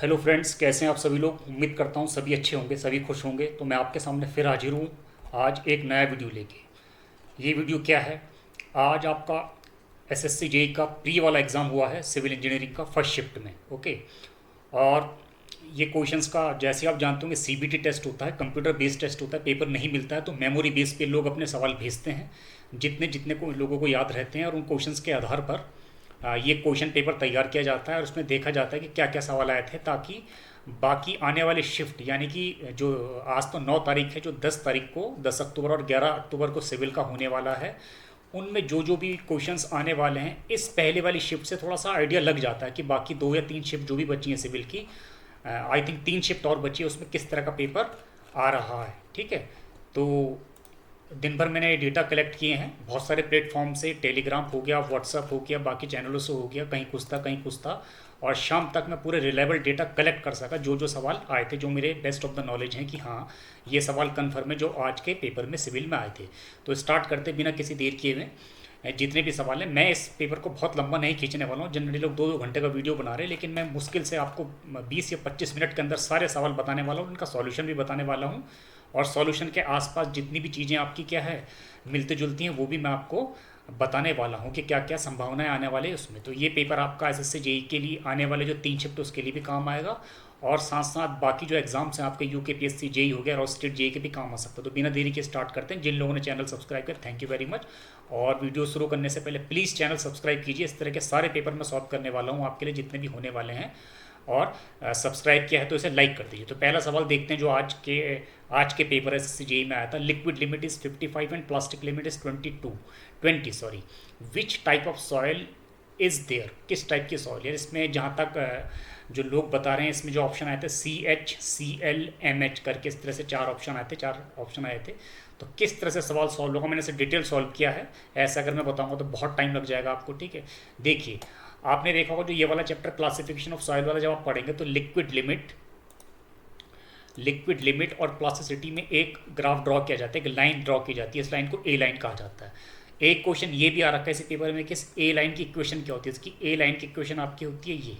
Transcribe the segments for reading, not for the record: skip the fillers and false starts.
Hello friends, कैसे हैं आप सभी लोग। उम्मीद करता हूँ सभी अच्छे होंगे, सभी खुश होंगे। तो मैं आपके सामने फिर हाजिर हूँ आज एक नया वीडियो लेके। ये वीडियो क्या है? आज आपका एसएससी जेई का प्री वाला एग्ज़ाम हुआ है सिविल इंजीनियरिंग का फर्स्ट शिफ्ट में। ओके। और ये क्वेश्चंस का जैसे आप जानते होंगे सीबीटी टेस्ट होता है, कंप्यूटर बेस्ड टेस्ट होता है। पेपर नहीं मिलता है तो मेमोरी बेस पे लोग अपने सवाल भेजते हैं जितने जितने को लोगों को याद रहते हैं, और उन क्वेश्चंस के आधार पर ये क्वेश्चन पेपर तैयार किया जाता है और उसमें देखा जाता है कि क्या क्या सवाल आए थे, ताकि बाकी आने वाले शिफ्ट यानी कि जो आज तो 9 तारीख है, जो 10 तारीख को 10 अक्टूबर और 11 अक्टूबर को सिविल का होने वाला है, उनमें जो जो भी क्वेश्चंस आने वाले हैं इस पहले वाली शिफ्ट से थोड़ा सा आइडिया लग जाता है कि बाकी 2 या 3 शिफ्ट जो भी बची हैं सिविल की, आई थिंक 3 शिफ्ट और बची है, उसमें किस तरह का पेपर आ रहा है। ठीक है। तो दिन भर मैंने डेटा कलेक्ट किए हैं बहुत सारे प्लेटफॉर्म से, टेलीग्राम हो गया, व्हाट्सअप हो गया, बाकी चैनलों से हो गया, कहीं कुछ था कहीं कुछ था। और शाम तक मैं पूरे रिलायबल डेटा कलेक्ट कर सका, जो जो सवाल आए थे, जो मेरे बेस्ट ऑफ द नॉलेज हैं कि हाँ ये सवाल कन्फर्म है जो आज के पेपर में सिविल में आए थे। तो स्टार्ट करते बिना किसी देर किए हुए जितने भी सवाल हैं। मैं इस पेपर को बहुत लंबा नहीं खींचने वाला हूँ। जनरली लोग 2-2 घंटे का वीडियो बना रहे हैं, लेकिन मैं मुश्किल से आपको 20 या 25 मिनट के अंदर सारे सवाल बताने वाला हूँ, उनका सॉल्यूशन भी बताने वाला हूँ। और सॉल्यूशन के आसपास जितनी भी चीज़ें आपकी क्या है मिलती जुलती हैं, वो भी मैं आपको बताने वाला हूँ कि क्या क्या संभावनाएं आने वाले हैं उसमें। तो ये पेपर आपका एसएससी जेई के लिए आने वाले जो 3 शिफ्ट उसके लिए भी काम आएगा, और साथ साथ बाकी जो एग्जाम्स हैं आपके यूकेपीएससी जेई हो गया और स्टेट जेई के भी काम आ सकता है। तो बिना देरी के स्टार्ट करते हैं। जिन लोगों ने चैनल सब्सक्राइब किया, थैंक यू वेरी मच। और वीडियो शुरू करने से पहले प्लीज़ चैनल सब्सक्राइब कीजिए। इस तरह के सारे पेपर मैं सॉल्व करने वाला हूँ आपके लिए, जितने भी होने वाले हैं। और सब्सक्राइब किया है तो इसे लाइक कर दीजिए। तो पहला सवाल देखते हैं जो आज के पेपर एसएससी जेई में आया था। Liquid limit is 55 and plastic limit is 20 sorry. Which type of soil is there, किस टाइप की सॉइल है इसमें। जहाँ तक जो लोग बता रहे हैं, इसमें जो ऑप्शन आए थे CH CL MH करके, इस तरह से 4 ऑप्शन आए थे। तो किस तरह से सवाल सॉल्व होगा, मैंने इसे डिटेल सॉल्व किया है। ऐसा अगर मैं बताऊंगा तो बहुत टाइम लग जाएगा आपको। ठीक है। देखिए, आपने देखा होगा जो ये वाला चैप्टर क्लासिफिकेशन ऑफ सॉइल वाला जब आप पढ़ेंगे तो लिक्विड लिमिट और प्लास्टिसिटी में एक ग्राफ ड्रॉ किया जाता है, एक लाइन ड्रॉ की जाती है। इस लाइन को ए लाइन कहा जाता है। एक क्वेश्चन ये भी आ रखा है इसी पेपर में कि इस ए लाइन की इक्वेशन क्या होती है। इसकी ए लाइन की इक्वेशन आपकी होती है ये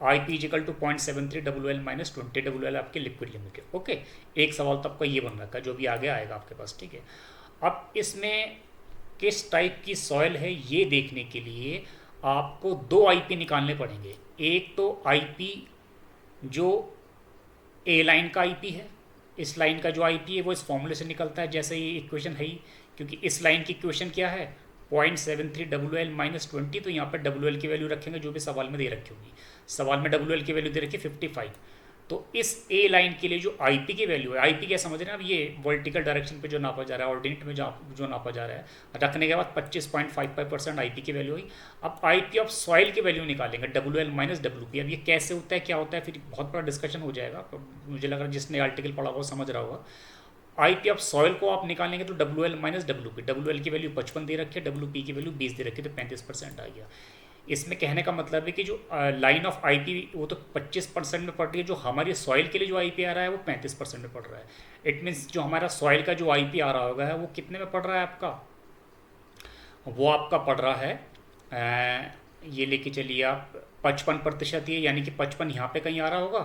IP = 0.73 WL - 20 WL आपके लिक्विड लिमिट है। ओके। एक सवाल तो आपका ये बन रखा है जो भी आगे आएगा आपके पास। ठीक है। अब इसमें किस टाइप की सॉइल है ये देखने के लिए आपको 2 IP निकालने पड़ेंगे। एक तो IP जो ए लाइन का आईपी है, इस लाइन का जो आईपी है वो इस फॉर्मूले से निकलता है, जैसे ये इक्वेशन है ही। क्योंकि इस लाइन की इक्वेशन क्या है 0.73 WL - 20। तो यहाँ पर WL की वैल्यू रखेंगे जो भी सवाल में दे रखी होगी। सवाल में WL की वैल्यू दे रखी है 55। तो इस ए लाइन के लिए जो आईपी की वैल्यू है, आईपी क्या समझ रहे हैं अब, ये वर्टिकल डायरेक्शन पे जो नापा जा रहा है, ऑर्डिनेट में जो नापा जा रहा है, रखने के बाद 25.55% आईपी की वैल्यू हुई। अब आईपी ऑफ सॉइल की वैल्यू निकालेंगे WL - WP। अब ये कैसे होता है, क्या होता है, फिर बहुत बड़ा डिस्कशन हो जाएगा। मुझे लग रहा है जिसने आर्टिकल पढ़ा हुआ समझ रहा होगा। आईपी ऑफ सॉइल को आप निकालेंगे तो WL - WP, WL की वैल्यू 55 दे रखी है, WP की वैल्यू 20 दे रखी है, तो 35% आ गया। इसमें कहने का मतलब है कि जो लाइन ऑफ आईपी वो तो 25% में पड़ रही है, जो हमारी सॉइल के लिए जो आईपी आ रहा है वो 35% में पड़ रहा है। इट मीन्स जो हमारा सॉइल का जो आईपी आ रहा होगा है वो कितने में पड़ रहा है आपका, वो आपका पड़ रहा है ये लेके चलिए आप 55% ये, यानी कि 55 यहाँ पे कहीं आ रहा होगा,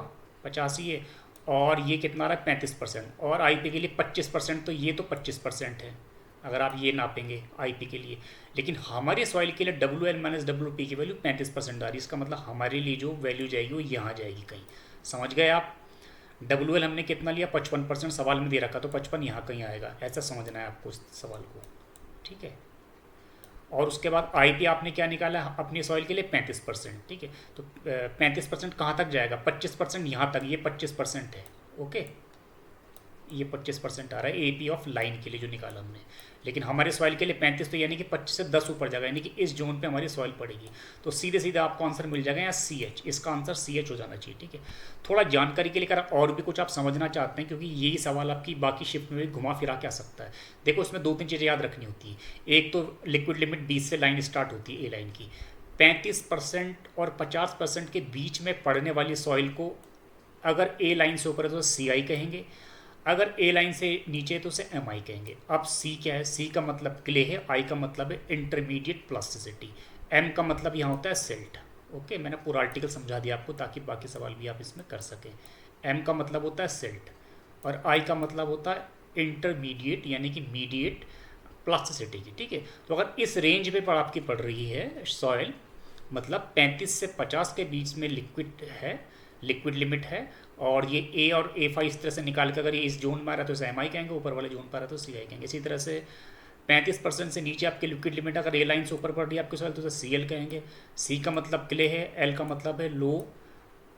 85 ये, और ये कितना आ रहा है 35%, और आईपी के लिए 25%, तो ये तो 25% है अगर आप ये नापेंगे आईपी के लिए। लेकिन हमारी सॉइल के लिए WL - WP की वैल्यू 35% आ रही है। इसका मतलब हमारे लिए जो वैल्यू जाएगी वो यहाँ जाएगी कहीं। समझ गए आप। WL हमने कितना लिया 55%, सवाल में दे रखा, तो 55 यहाँ कहीं आएगा, ऐसा समझना है आपको इस सवाल को। ठीक है। और उसके बाद आईपी आपने क्या निकाला अपनी सॉइल के लिए 35%। ठीक है। तो 35% कहाँ तक जाएगा, 25% यहाँ तक, ये 25% है। ओके। ये 25% आ रहा है एपी ऑफ लाइन के लिए जो निकाला हमने। लेकिन हमारे सॉइल के लिए 35, तो यानी कि 25 से 10 ऊपर जाएगा, यानी कि इस जोन पे हमारी सॉइल पड़ेगी। तो सीधे सीधे आपको आंसर मिल जाएगा यहाँ CH। इसका आंसर CH हो जाना चाहिए। ठीक है। थोड़ा जानकारी के लिए अगर और भी कुछ आप समझना चाहते हैं, क्योंकि यही सवाल आपकी बाकी शिफ्ट में भी घुमा फिरा के आ सकता है। देखो, इसमें 2-3 चीज़ें याद रखनी होती है। एक तो लिक्विड लिमिट 20 से लाइन स्टार्ट होती है ए लाइन की। 35% और 50% के बीच में पड़ने वाली सॉइल को अगर ए लाइन से ऊपर है तो CI कहेंगे, अगर ए लाइन से नीचे है तो उसे MI कहेंगे। अब C क्या है, C का मतलब क्ले है, I का मतलब है इंटरमीडिएट प्लास्टिसिटी, M का मतलब यहाँ होता है सिल्ट। ओके, मैंने पूरा आर्टिकल समझा दिया आपको ताकि बाकी सवाल भी आप इसमें कर सकें। एम का मतलब होता है सिल्ट, और आई का मतलब होता है इंटरमीडिएट यानी कि मीडिएट प्लास्टिसिटी की, ठीक है। तो अगर इस रेंज पे पर आपकी पड़ रही है सॉयल, मतलब 35 से 50 के बीच में लिक्विड है, लिक्विड लिमिट है, और ये ए और A5 इस तरह से निकाल कर अगर ये इस जोन में आ रहा है तो इसे MI कहेंगे, ऊपर वाले जोन पर आ रहा है तो CI कहेंगे। इसी तरह से 35% से नीचे आपकी लिक्विड लिमिट, अगर ए लाइन से ऊपर पड़ रही है आपके सॉइल तो उसे CL कहेंगे। C का मतलब क्ले है, L का मतलब है लो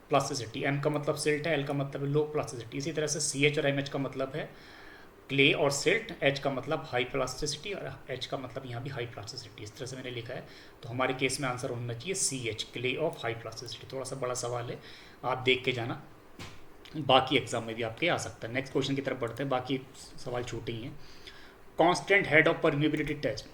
प्लास्टिसिटी, M का मतलब सिल्ट है, L का मतलब है लो प्लास्टिसिटी। इसी तरह से CH और MH का मतलब है क्ले और सिल्ट, H का मतलब हाई प्लास्टिसिटी और H का मतलब यहाँ भी हाई प्लास्टिसिटी। इस तरह से मैंने लिखा है, तो हमारे केस में आंसर होना चाहिए CH, clay of high plasticity. थोड़ा सा बड़ा सवाल है, आप देख के जाना, बाकी एग्जाम में भी आपके आ सकता है। नेक्स्ट क्वेश्चन की तरफ बढ़ते हैं, बाकी सवाल छोटे ही हैं। Constant head of permeability test.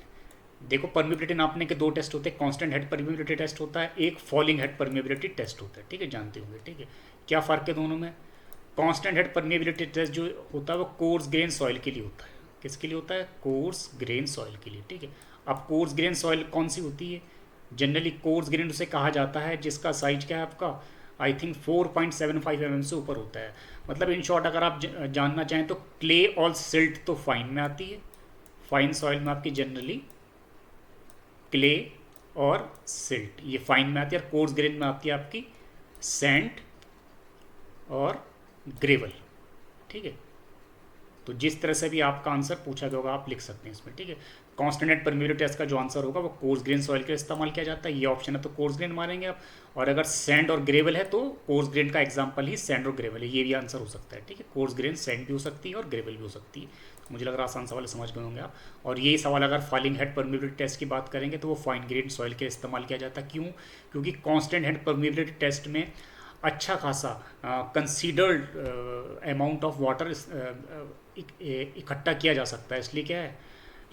देखो, परमिबिलिटी नापने के दो टेस्ट होते हैं, कांस्टेंट हेड परमिबिलिटी टेस्ट होता है, एक फॉलिंग हेड परमिबिलिटी टेस्ट होता है, ठीक है, जानते होंगे, ठीक है। क्या फ़र्क है दोनों में? कांस्टेंट हेड परमिबिलिटी टेस्ट जो होता है वो कोर्स ग्रेन सॉइल के लिए होता है। किसके लिए होता है? कोर्स ग्रेन सॉइल के लिए, ठीक है। अब कोर्स ग्रेन सॉइल कौन सी होती है? जनरली कोर्स ग्रेन उसे कहा जाता है जिसका साइज क्या है आपका, आई थिंक 4.75 mm से ऊपर होता है। मतलब इन शॉर्ट अगर आप जानना चाहें तो क्ले और सिल्ट तो फाइन में आती है, फाइन सॉइल में आपकी जनरली क्ले और सिल्ट ये फाइन में आती है, और कोर्स ग्रेन में आती है आपकी सैंड और ग्रेवल, ठीक है। तो जिस तरह से भी आपका आंसर पूछा गया होगा आप लिख सकते हैं इसमें, ठीक है। कांस्टेंट हेड परमिबिलिटी टेस्ट का जो आंसर होगा वो कोर्स ग्रेन सॉइल के लिए इस्तेमाल किया जाता है, ये ऑप्शन है तो कोर्स ग्रेन मारेंगे आप, और अगर सैंड और ग्रेवल है तो कोर्स ग्रेन का एग्जांपल ही सैंड और ग्रेवल है, ये भी आंसर हो सकता है, ठीक है। कोर्स ग्रेन सैंड भी हो सकती है और ग्रेवल भी हो सकती है। मुझे लग रहा है आसान सवाल समझ गए होंगे आप। और यही सवाल अगर फॉलिंग हेड परमिबिलिटी टेस्ट की बात करेंगे तो वो फाइन ग्रेन सॉइल के इस्तेमाल किया जाता है। क्यों? क्योंकि कांस्टेंट हेड परमिबिलिटी टेस्ट में अच्छा खासा कंसीडर्ड अमाउंट ऑफ वाटर इकट्ठा किया जा सकता है, इसलिए क्या है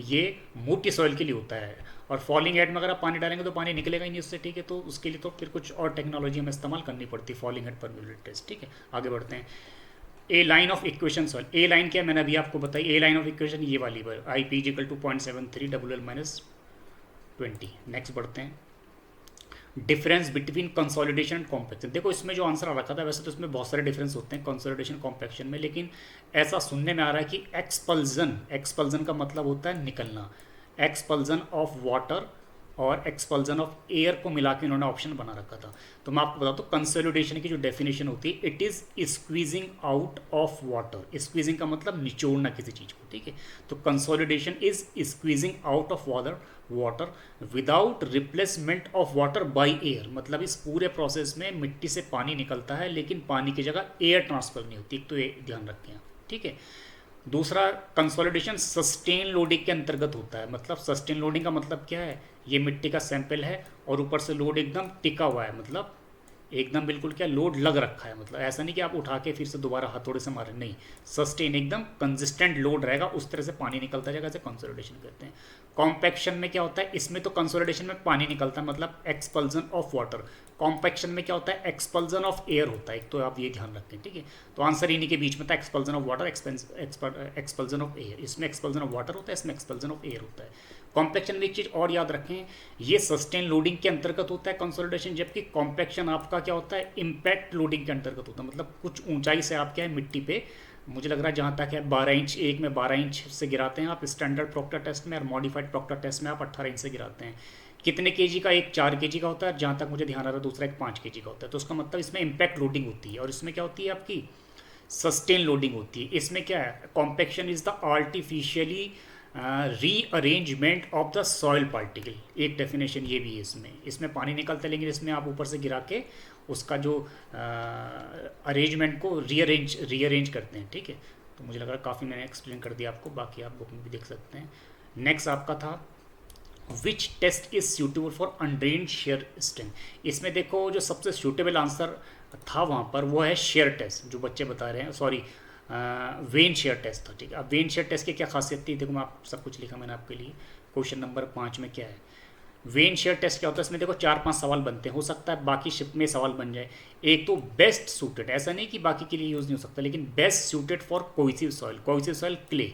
ये मोटी सॉइल के लिए होता है। और फॉलिंग हेड में अगर आप पानी डालेंगे तो पानी निकलेगा ही नहीं उससे, ठीक है। तो उसके लिए तो फिर कुछ और टेक्नोलॉजी हमें इस्तेमाल करनी पड़ती है फॉलिंग हेड परमिबिलिटी टेस्ट, ठीक है। आगे बढ़ते हैं। A line of equation soil, a line क्या मैंने अभी आपको बताई, ए लाइन ऑफ इक्वेशन ये वाली पर IP = 2.73 WL - 20। नेक्स्ट बढ़ते हैं। Difference between consolidation and compaction. देखो इसमें जो आंसर आ रखा था वैसे तो इसमें बहुत सारे डिफरेंस होते हैं कंसोलिडेशन कॉम्पैक्शन में, लेकिन ऐसा सुनने में आ रहा है कि एक्सपल्जन, एक्सपल्जन का मतलब होता है निकलना, एक्सपल्जन ऑफ वाटर और एक्सपल्जन ऑफ एयर को मिला के इन्होंने ऑप्शन बना रखा था। तो मैं आपको बताता हूँ कंसोलिडेशन की जो डेफिनेशन होती है, it is squeezing out of water. Squeezing का मतलब निचोड़ना किसी चीज़ को, ठीक है। तो consolidation is squeezing out of water without replacement of water by air. मतलब इस पूरे प्रोसेस में मिट्टी से पानी निकलता है लेकिन पानी की जगह एयर ट्रांसफर नहीं होती, एक तो ये ध्यान रखें आप, ठीक है। दूसरा, कंसोलिडेशन सस्टेन लोडिंग के अंतर्गत होता है। मतलब सस्टेन लोडिंग का मतलब क्या है, ये मिट्टी का सैंपल है और ऊपर से लोड एकदम टिका हुआ है, मतलब एकदम बिल्कुल क्या लोड लग रखा है। मतलब ऐसा नहीं कि आप उठा के फिर से दोबारा हथौड़े से मारें, नहीं, सस्टेन एकदम कंसिस्टेंट लोड रहेगा, उस तरह से पानी निकलता जाएगा, ऐसे कंसोलिडेशन कहते हैं। कॉम्पैक्शन में क्या होता है, इसमें तो कंसोलिडेशन में पानी निकलता है मतलब एक्सपल्जन ऑफ वाटर। कॉम्पैक्शन में क्या होता है, एक्सपल्जन ऑफ एयर होता है, एक तो आप ये ध्यान रखें, ठीक है। तो आंसर इन्हीं के बीच में था, expulsion of water, expulsion of air. इसमें एक्सपल्जन ऑफ वाटर होता है, इसमें एक्सपल्जन ऑफ एयर होता है। कॉम्पैक्शन में एक चीज़ और याद रखें, ये सस्टेन लोडिंग के अंतर्गत होता है कंसोलिडेशन, जबकि कॉम्पैक्शन आपका क्या होता है, इम्पैक्ट लोडिंग के अंतर्गत होता है। मतलब कुछ ऊंचाई से आप क्या है मिट्टी पे, मुझे लग रहा है जहाँ तक है 12 इंच, एक में 12 इंच से गिराते हैं आप स्टैंडर्ड प्रॉक्टर टेस्ट में, और मॉडिफाइड प्रॉक्टर टेस्ट में आप 18 इंच से गिराते हैं। कितने केजी का, एक 4 केजी का होता है, जहाँ तक मुझे ध्यान आ रहा है दूसरा एक 5 केजी का होता है। तो उसका मतलब इसमें इम्पैक्ट लोडिंग होती है, और इसमें क्या होती है आपकी सस्टेन लोडिंग होती है। इसमें क्या है, compaction is the artificially rearrangement of the soil particle, एक डेफिनेशन ये भी है इसमें पानी निकलता है लेकिन इसमें आप ऊपर से गिरा के उसका जो अरेंजमेंट को रीअरेंज करते हैं, ठीक है। तो मुझे लग रहा है काफ़ी मैंने एक्सप्लेन कर दिया आपको, बाकी आप बुक में भी देख सकते हैं। नेक्स्ट आपका था which test is suitable for undrained shear strength. इसमें देखो जो सबसे सूटेबल आंसर था वहाँ पर वो है शेयर टेस्ट, जो बच्चे बता रहे हैं, सॉरी वेन शेयर टेस्ट था, ठीक है। अब वेन शेयर टेस्ट की क्या खासियत थी, देखो मैं आप सब कुछ लिखा मैंने आपके लिए। क्वेश्चन नंबर 5 में क्या है, वेन शेयर टेस्ट क्या होता है, इसमें देखो 4-5 सवाल बनते हैं, हो सकता है बाकी शिफ्ट में सवाल बन जाए। एक तो बेस्ट सूटेड, ऐसा नहीं कि बाकी के लिए यूज़ नहीं हो सकता, लेकिन best suited for cohesive soil, cohesive soil clay,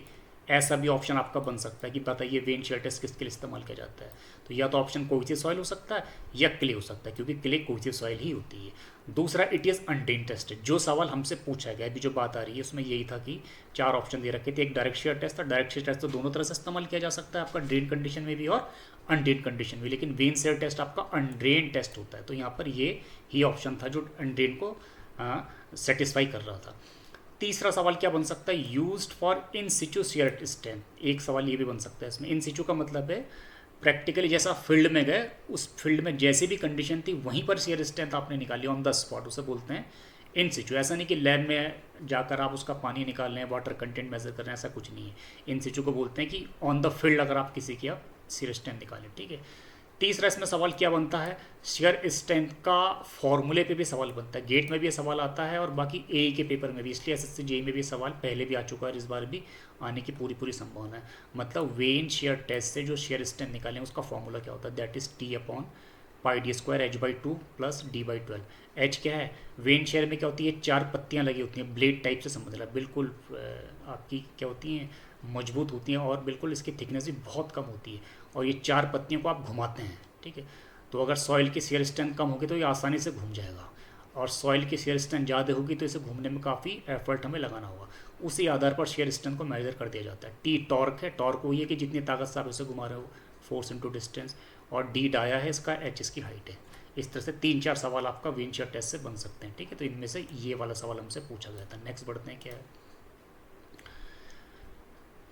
ऐसा भी ऑप्शन आपका बन सकता है कि बताइए वेन शेयर टेस्ट किसके लिए इस्तेमाल किया जाता है। तो या तो ऑप्शन कोहेसिव सॉइल हो सकता है या क्ले हो सकता है, क्योंकि क्ले कोहेसिव सॉइल ही होती है। दूसरा, इट इज़ अनड्रेन टेस्ट। जो सवाल हमसे पूछा गया, अभी जो बात आ रही है उसमें यही था कि 4 ऑप्शन दे रखे थे। एक डायरेक्ट शेयर टेस्ट था। डायरेक्ट शेयर टेस्ट तो दोनों तरह से इस्तेमाल किया जा सकता है, आपका ड्रेन कंडीशन में भी और अनड्रेन कंडीशन में, लेकिन वेन शेयर टेस्ट आपका अनड्रेन टेस्ट होता है। तो यहाँ पर ये ही ऑप्शन था जो अनड्रेन को सेटिस्फाई कर रहा था। तीसरा सवाल क्या बन सकता है, used for in situ shear strength. एक सवाल ये भी बन सकता है इसमें। इन सिचू का मतलब है प्रैक्टिकली जैसा फील्ड में गए, उस फील्ड में जैसी भी कंडीशन थी वहीं पर शेयर स्ट्रेंथ आपने निकाली ऑन द स्पॉट, उसे बोलते हैं इन सिचू। ऐसा नहीं कि लैब में जाकर आप उसका पानी निकाल रहे हैं, वाटर कंटेंट मेजर कर रहे हैं, ऐसा कुछ नहीं है। इन सिचू को बोलते हैं कि ऑन द फील्ड अगर आप किसी की आप शेयर स्ट्रेंथ निकालें, ठीक है। तीसरा इसमें सवाल क्या बनता है, शेयर स्ट्रेंथ का फॉर्मूले पे भी सवाल बनता है। गेट में भी ये सवाल आता है और बाकी ए के पेपर में भी, इसलिए एसएससी जेईई में भी सवाल पहले भी आ चुका है और इस बार भी आने की पूरी संभावना है। मतलब वेन शेयर टेस्ट से जो शेयर स्ट्रेंथ निकालें उसका फॉर्मूला क्या होता है, that is T upon pi D square h/2 plus d/12। H क्या है, वेन शेयर में क्या होती है, 4 पत्तियां लगी होती हैं, ब्लेड टाइप से समझ लो, बिल्कुल आपकी क्या होती हैं, मजबूत होती हैं और बिल्कुल इसकी थिकनेस भी बहुत कम होती है और ये 4 पत्तियों को आप घुमाते हैं, ठीक है। तो अगर सॉइल की शेयर स्ट्रेंथ कम होगी तो ये आसानी से घूम जाएगा और सॉइल की शेयर स्ट्रेंथ ज़्यादा होगी तो इसे घूमने में काफ़ी एफर्ट हमें लगाना होगा। उसी आधार पर शेयर स्ट्रेंथ को मेजर कर दिया जाता है। टी टॉर्क है, टॉर्क वही है कि जितनी ताकत से आप इसे घुमा रहे हो, फोर्स इंटू डिस्टेंस, और डी डाया है इसका, एच इसकी हाइट है। इस तरह से 3-4 सवाल आपका वेन शेयर टेस्ट से बन सकते हैं, ठीक है। तो इनमें से ये वाला सवाल हमसे पूछा गया था। नेक्स्ट बढ़ते हैं, क्या है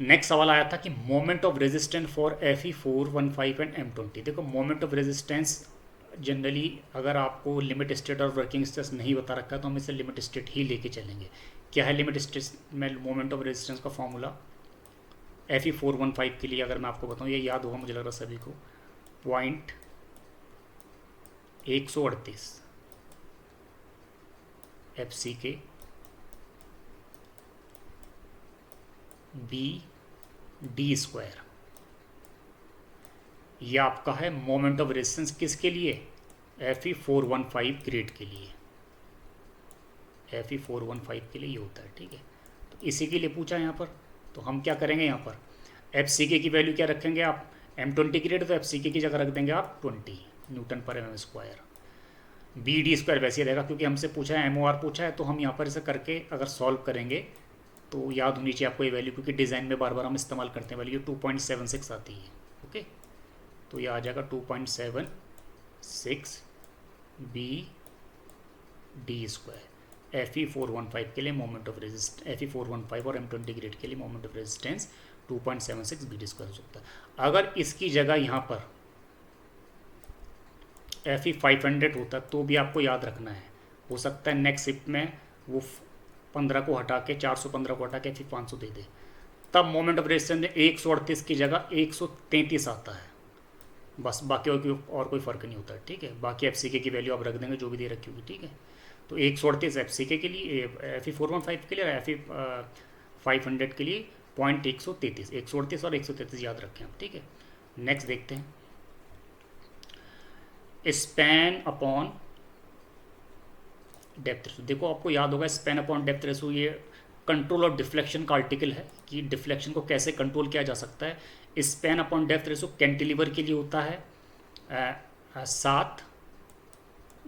नेक्स्ट सवाल आया था कि moment of resistance for Fe415 and M20। देखो मोमेंट ऑफ रेजिस्टेंस जनरली अगर आपको लिमिट स्टेट और वर्किंग स्टेट नहीं बता रखा है तो हम इसे लिमिट स्टेट ही लेके चलेंगे। क्या है लिमिट स्टेट में मोमेंट ऑफ रेजिस्टेंस का फॉर्मूला, Fe415 के लिए अगर मैं आपको बताऊँ, ये याद होगा मुझे लग रहा सभी को, 138 FC के BD²। ये आपका है मोमेंट ऑफ रेजिस्टेंस किसके लिए, Fe415 ग्रेड के लिए, Fe415 के लिए ये होता है, ठीक है। तो इसी के लिए पूछा यहाँ पर। तो हम क्या करेंगे, यहाँ पर FCK की वैल्यू क्या रखेंगे आप, M20 ग्रेड, तो FCK की जगह रख देंगे आप 20 न्यूटन पर mm²। BD² वैसे ही रहेगा क्योंकि हमसे पूछा है, MOR पूछा है, तो हम यहाँ पर इसे करके अगर सॉल्व करेंगे तो याद होनी चाहिए आपको ये वैल्यू, क्योंकि डिज़ाइन में बार बार हम इस्तेमाल करते हैं। वैल्यू 2.76 आती है, ओके। तो ये आ जाएगा 2.76 BD²। Fe415 के लिए मोमेंट ऑफ रेजिस्टेंस, Fe415 और M20 ग्रेड के लिए मोमेंट ऑफ रेजिस्टेंस 2.76 BD² हो सकता है। अगर इसकी जगह यहाँ पर Fe500 होता तो भी आपको याद रखना है, हो सकता है नेक्स्ट शिफ्ट में वो 15 को हटा के 415 को हटा के Fe500 दे दे, तब मोमेंट ऑफ रेजिस्टेंस में 138 की जगह 133 आता है, बस। बाकी और कोई फ़र्क नहीं होता है, ठीक है। बाकी FCK की वैल्यू आप रख देंगे जो भी दे रखी होगी, ठीक है। तो 138 FCK के लिए, Fe415 के लिए, और Fe500 के लिए 138 138 और 133 याद रखें आप, ठीक है। नेक्स्ट देखते हैं, स्पैन अपॉन डेप्थ रेशो। देखो आपको याद होगा स्पैन अपॉन डेप्थ रेशो ये कंट्रोल और डिफ्लेक्शन का आर्टिकल है कि डिफ्लेक्शन को कैसे कंट्रोल किया जा सकता है। Span upon depth ratio cantilever के लिए होता है 7,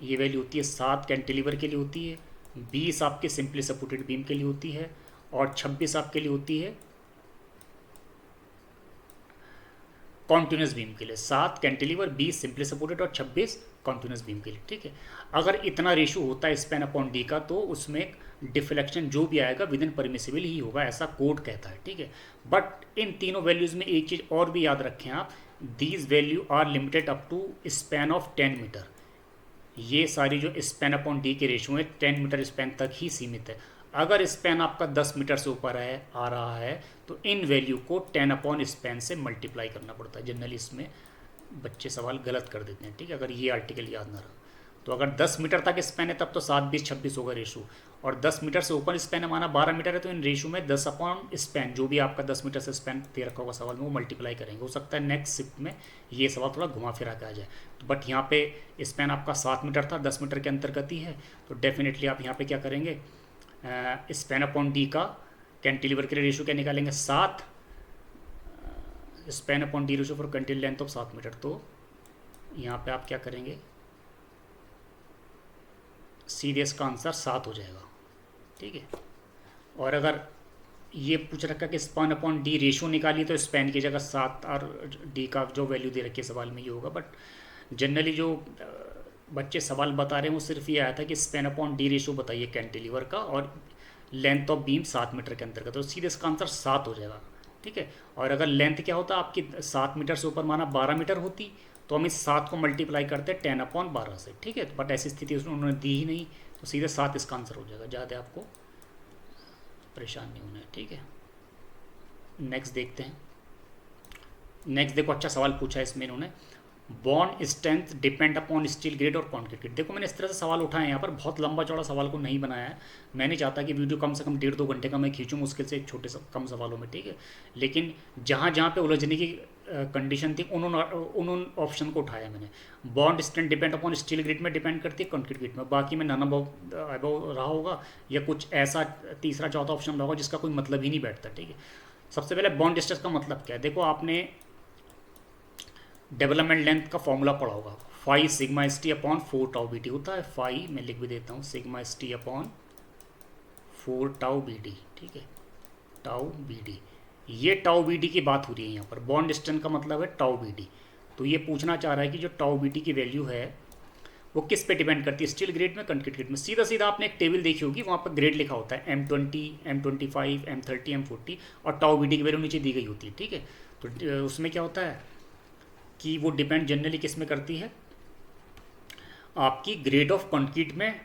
ये वैल्यू होती है 7 कैंटिलीवर के लिए होती है, 20 आपके सिंपली सपोर्टेड बीम के लिए होती है और 26 आपके लिए होती है कॉन्टिन्यूस बीम के लिए। 7 कैंटिलीवर, 20 सिंपली सपोर्टेड और 26 कॉन्टिन्यूस बीम के लिए, ठीक है। अगर इतना रेशो होता है स्पैन अपॉन डी का तो उसमें डिफ्लेक्शन जो भी आएगा विद इन परमिसिबल ही होगा, ऐसा कोड कहता है, ठीक है। बट इन तीनों वैल्यूज़ में एक चीज़ और भी याद रखें आप, these value are limited up to span of 10 metre. ये सारी जो स्पैन अपॉन डी के रेशो है 10 मीटर स्पैन तक ही सीमित है। अगर स्पैन आपका 10 मीटर से ऊपर आ रहा है तो इन वैल्यू को 10 अपॉन स्पैन से मल्टीप्लाई करना पड़ता है। जनरली इसमें बच्चे सवाल गलत कर देते हैं, ठीक है, अगर ये आर्टिकल याद ना रहा तो। अगर 10 मीटर तक स्पैन है तब तो 7, 20, 26 होगा रेशो, और 10 मीटर से ऊपर स्पैन है, माना 12 मीटर है, तो इन रेशो में 10 अपॉन स्पैन जो भी आपका 10 मीटर से स्पैन दे रखा होगा सवाल में वो मल्टीप्लाई करेंगे। हो सकता है नेक्स्ट शिफ्ट में ये सवाल थोड़ा घुमा फिरा के आ जाए, तो बट यहाँ पे स्पैन आपका 7 मीटर था, 10 मीटर के अंतर्गत ही है, तो डेफिनेटली आप यहाँ पे क्या करेंगे, स्पैन अपॉन डी का कैंटिलीवर के लिए रेशो क्या निकालेंगे, 7 span upon D ratio for continuous length of 7 metre. तो यहाँ पे आप क्या करेंगे, सीधे इसका आंसर 7 हो जाएगा, ठीक है। और अगर ये पूछ रखा कि स्पैन अपॉन डी रेशो निकालिए तो स्पैन की जगह 7 और डी का जो वैल्यू दे रखी है सवाल में ये होगा। बट जनरली जो बच्चे सवाल बता रहे हैं वो सिर्फ ये आया था कि स्पैन अपॉन डी रेशो बताइए कैंटिलीवर का और लेंथ ऑफ बीम 7 मीटर के अंदर का, तो सीधे इसका आंसर 7 हो जाएगा, ठीक है। और अगर लेंथ क्या होता आपकी 7 मीटर से ऊपर माना 12 मीटर होती तो हम इस 7 को मल्टीप्लाई करते हैं 10/12 से, ठीक है। बट ऐसी स्थिति उसने उन्होंने दी ही नहीं, तो सीधे 7 इसका आंसर हो जाएगा, ज़्यादा आपको परेशान नहीं होना है, ठीक है। नेक्स्ट देखते हैं। नेक्स्ट देखो, अच्छा सवाल पूछा है इसमें इन्होंने, bond strength depend upon steel grade और कॉन्क्रीट ग्रेड। देखो मैंने इस तरह से सवाल उठाए हैं, यहाँ पर बहुत लंबा चौड़ा सवाल को नहीं बनाया है। मैं नहीं चाहता कि वीडियो कम से कम 1.5-2 घंटे का मैं खींचूँ मुश्किल से छोटे कम सवालों में, ठीक है। लेकिन जहाँ जहाँ पे उलझने की कंडीशन थी उन ऑप्शन को उठाया मैंने। Bond strength depend upon steel grade में डिपेंड करती है, कॉन्क्रीट ग्रेड में। बाकी में नन अबव रहा होगा या कुछ ऐसा तीसरा चौथा ऑप्शन रहा होगा जिसका कोई मतलब ही नहीं बैठता, ठीक है। सबसे पहले बॉन्ड स्ट्रेंथ का मतलब क्या है, देखो आपने डेवलपमेंट लेंथ का फॉर्मूला पढ़ा होगा, 5 sigma S T upon 4 tau B D होता है। 5 मैं लिख भी देता हूँ, sigma S T upon 4 tau B D, ठीक है, टाउ बी डी। ये टाउ बी डी की बात हो रही है यहाँ पर, बॉन्ड स्ट्रेंथ का मतलब है टाउ बी डी। तो ये पूछना चाह रहा है कि जो टाउ बी डी की वैल्यू है वो किस पे डिपेंड करती है, स्टील ग्रेड में, कंक्रीट ग्रेड में। सीधा सीधा आपने एक टेबल देखी होगी, वहाँ पर ग्रेड लिखा होता है M20, M25, M30, M40 और टाउ बी डी की वैल्यू नीचे दी गई होती है, ठीक है। तो उसमें क्या होता है कि वो डिपेंड जनरली किस में करती है, आपकी ग्रेड ऑफ कंक्रीट में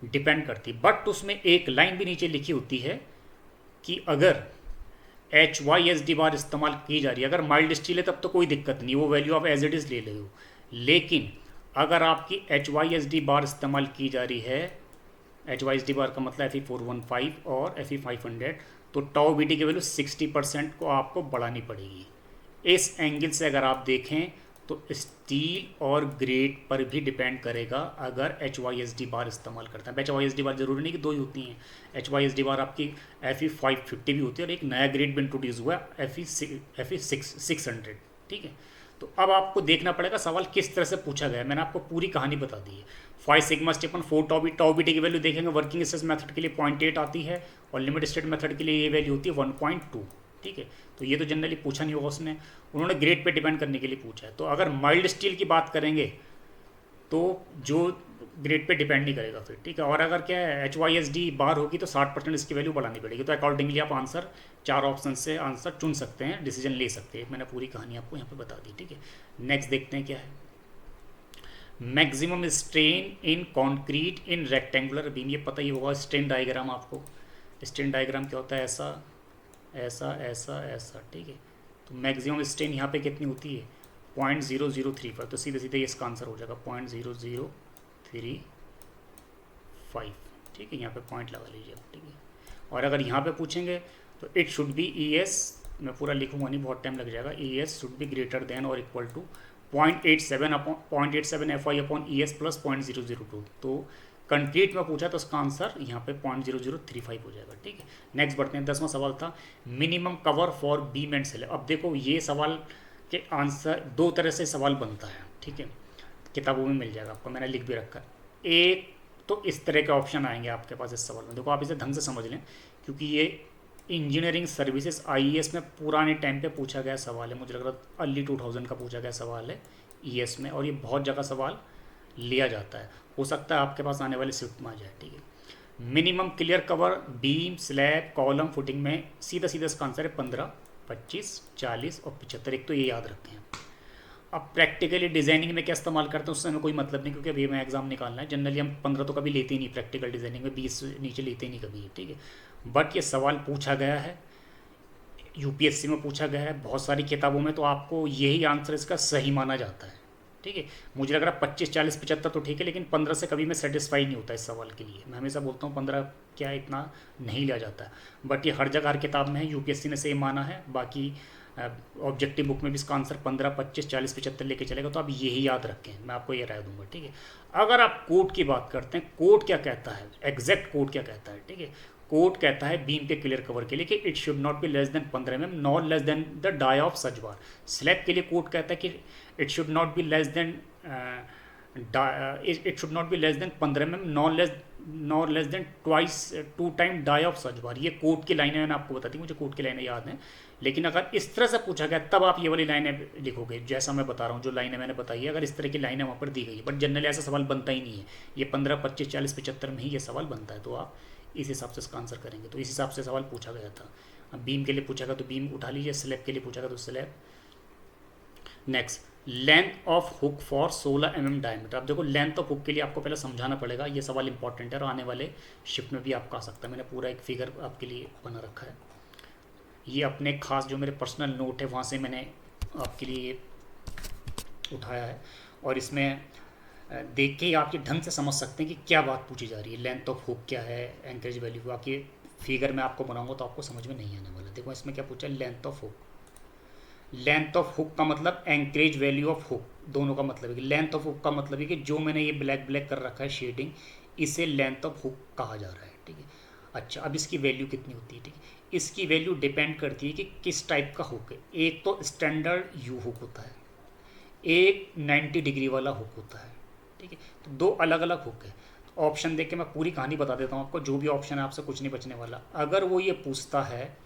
डिपेंड करती है। बट उसमें एक लाइन भी नीचे लिखी होती है कि अगर HYSD बार इस्तेमाल की जा रही है, अगर माइल्ड स्टील है तब तो कोई दिक्कत नहीं, वो वैल्यू आप एज इट इज़ ले लो। लेकिन अगर आपकी HYSD बार इस्तेमाल की जा रही है, HYSD बार का मतलब Fe415 और Fe500, तो टाउ बी डी की वैल्यू 60% को आपको बढ़ानी पड़ेगी। इस एंगल से अगर आप देखें तो स्टील और ग्रेड पर भी डिपेंड करेगा अगर HYSD बार इस्तेमाल करते हैं। HYSD बार जरूरी नहीं कि 2 ही होती हैं, HYSD बार आपकी Fe550 भी होती है और एक नया ग्रेड भी इंट्रोड्यूस हुआ है Fe600, ठीक है। तो अब आपको देखना पड़ेगा सवाल किस तरह से पूछा गया है। मैंने आपको पूरी कहानी बता दी है। 5 सिग्मा स्टेपन 4 टाउ बी टी की वैल्यू देखेंगे, वर्किंग स्ट्रेस मेथड के लिए 0.8 आती है और लिमिट स्टेट मेथड के लिए ये वैल्यू होती है 1.2, ठीक है। तो ये तो जनरली पूछा नहीं होगा उसने, उन्होंने ग्रेड पे डिपेंड करने के लिए पूछा है। तो अगर माइल्ड स्टील की बात करेंगे तो जो ग्रेड पे डिपेंड नहीं करेगा फिर, ठीक है। और अगर क्या है HYSD बार होगी तो 60% इसकी वैल्यू बढ़ानी पड़ेगी। तो अकॉर्डिंगली आप आंसर 4 ऑप्शन से आंसर चुन सकते हैं, डिसीजन ले सकते हैं। मैंने पूरी कहानी आपको यहाँ पे बता दी, ठीक है। नेक्स्ट देखते हैं क्या है, maximum strain in concrete in rectangular beam. ये पता ही होगा स्ट्रेन डायग्राम आपको, स्ट्रेन डायग्राम क्या होता है, ऐसा ऐसा ऐसा ऐसा, ठीक है। तो मैक्सिमम स्ट्रेन यहाँ पे कितनी होती है 0.0035, तो सीधे सीधे इसका आंसर हो जाएगा 0.0035, ठीक है। यहाँ पे पॉइंट लगा लीजिए, ठीक है। और अगर यहाँ पे पूछेंगे तो इट शुड बी ES, मैं पूरा लिखूंगा नहीं, बहुत टाइम लग जाएगा, ES should be greater than और equal to 0.87 FI upon ES plus 0.002। तो कंक्रीट में पूछा तो उसका आंसर यहाँ पे 0.0035 हो जाएगा, ठीक है। नेक्स्ट बढ़ते हैं, 10वां सवाल था minimum cover for beam and cell. अब देखो ये सवाल के आंसर 2 तरह से सवाल बनता है, ठीक है, किताबों में मिल जाएगा आपको, मैंने लिख भी रखा है। एक तो इस तरह के ऑप्शन आएंगे आपके पास इस सवाल में, देखो आप इसे ढंग से समझ लें क्योंकि ये इंजीनियरिंग सर्विसेज IES में पुराने टाइम पे पूछा गया सवाल है, मुझे लग रहा है अर्ली 2000 का पूछा गया सवाल है ES में, और ये बहुत जगह सवाल लिया जाता है। हो सकता है आपके पास आने वाले शिफ्ट में आ जाए, ठीक है। Minimum clear cover beam slab column footing में सीधा सीधा इसका आंसर है 15, 25, 40 और 75, एक तो ये याद रखते हैं। अब प्रैक्टिकली डिजाइनिंग में क्या इस्तेमाल करते हैं उससे हमें कोई मतलब नहीं, क्योंकि अभी हमें एग्जाम निकालना है। जनरली हम 15 तो कभी लेते ही नहीं प्रैक्टिकल डिजाइनिंग में, 20 नीचे लेते ही नहीं कभी, ठीक है। बट ये सवाल पूछा गया है, UPSC में पूछा गया है, बहुत सारी किताबों में, तो आपको यही आंसर इसका सही माना जाता है, ठीक है। मुझे लग रहा है 25, 40, 75 तो ठीक है, लेकिन 15 से कभी मैं सेटिस्फाई नहीं होता इस सवाल के लिए। मैं हमेशा बोलता हूँ 15 क्या इतना नहीं लिया जाता है, बट ये हर जगह हर किताब में है, UPSC ने सेम माना है। बाकी ऑब्जेक्टिव बुक में भी इसका आंसर 15, 25, 40, 75 लेके चलेगा, तो आप यही याद रखें, मैं आपको ये राय दूंगा, ठीक है। अगर आप कोड की बात करते हैं, कोड क्या कहता है, एग्जैक्ट कोड क्या कहता है, ठीक है, कोड कहता है बीम के क्लियर कवर के लिए कि it should not be less than 15 mm, not less than the dia of such bar. Slab के लिए कोड कहता है कि it should not be less than it should not be less than 15 mm, not less than twice 2 time dia of such bar. ये code की लाइनें मैंने आपको बता दी, मुझे कोड की लाइनें याद हैं, लेकिन अगर इस तरह से पूछा गया तब आप ये वाली लाइनें लिखोगे जैसा मैं बता रहा हूँ, जो लाइनें मैंने बताई है। अगर इस तरह की लाइनें वहाँ पर दी गई है, बट जनरली ऐसा सवाल बनता ही नहीं है, ये 15, 25, 40, 75 में ही ये सवाल बनता है, तो आप इस हिसाब से इसका आंसर करेंगे। तो इस हिसाब से सवाल पूछा गया था। अब बीम के लिए पूछा तो बीम उठा लीजिए, स्लैब के लिए पूछा तो slab. Next, length of hook for 16 mm diameter. अब देखो लेंथ ऑफ हुक के लिए आपको पहले समझाना पड़ेगा, ये सवाल इंपॉर्टेंट है और आने वाले शिफ्ट में भी आपका आ सकता है। मैंने पूरा एक फिगर आपके लिए बना रखा है, ये अपने खास जो मेरे पर्सनल नोट है वहाँ से मैंने आपके लिए उठाया है, और इसमें देख के ही आप ये ढंग से समझ सकते हैं कि क्या बात पूछी जा रही है। लेंथ ऑफ हुक क्या है, एंकरेज वैल्यू, बाकी फिगर में आपको बनाऊंगा तो आपको समझ में नहीं आने वाला। देखो इसमें क्या पूछा है, length of hook. Length of hook का मतलब एंकरेज वैल्यू ऑफ हुक, दोनों का मतलब है कि लेंथ ऑफ हुक का मतलब है कि जो मैंने ये ब्लैक ब्लैक कर रखा है शेडिंग, इसे लेंथ ऑफ हुक कहा जा रहा है, ठीक है। अच्छा, अब इसकी वैल्यू कितनी होती है, ठीक है। इसकी वैल्यू डिपेंड करती है कि किस टाइप का हुक है। एक तो स्टैंडर्ड यू हुक होता है, एक 90 डिग्री वाला हुक होता है, ठीक है। तो दो अलग अलग हुक है। तो ऑप्शन देख के मैं पूरी कहानी बता देता हूँ आपको, जो भी ऑप्शन है आपसे कुछ नहीं बचने वाला। अगर वो ये पूछता है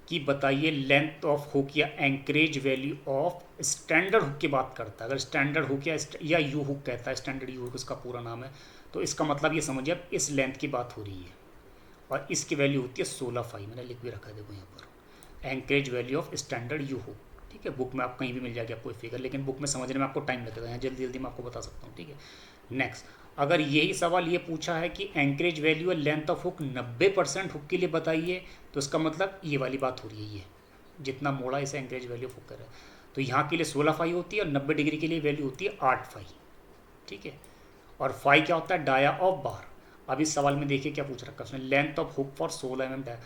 कि बताइए लेंथ ऑफ हुक या anchorage value of standard hook की बात करता है, अगर स्टैंडर्ड हुक या यू हुक कहता है, स्टैंडर्ड यू हुक इसका पूरा नाम है, तो इसका मतलब ये समझिए अब इस लेंथ की बात हो रही है, और इसकी वैल्यू होती है 16 फाई, मैंने लिख भी रखा है देखो यहाँ पर, anchorage value of standard U hook, ठीक है। बुक में आप कहीं भी मिल जाएगी आपको फिगर, लेकिन बुक में समझने में आपको टाइम लगेगा, यहाँ जल्दी जल्दी मैं आपको बता सकता हूँ, ठीक है। नेक्स्ट, अगर यही सवाल ये पूछा है कि एंकरेज वैल्यू और लेंथ ऑफ हुक 90% हुक के लिए बताइए, तो इसका मतलब ये वाली बात हो रही है, ये जितना मोड़ा इसे एंकरेज वैल्यू ऑफ हुक कर रहा है। तो यहाँ के लिए 16 फाई होती है और 90 डिग्री के लिए वैल्यू होती है 8 फाई, ठीक है। और फाई क्या होता है, डाया ऑफ बार। अब इस सवाल में देखिए क्या पूछ रखा है उसने, length of hook for 16 mm dia.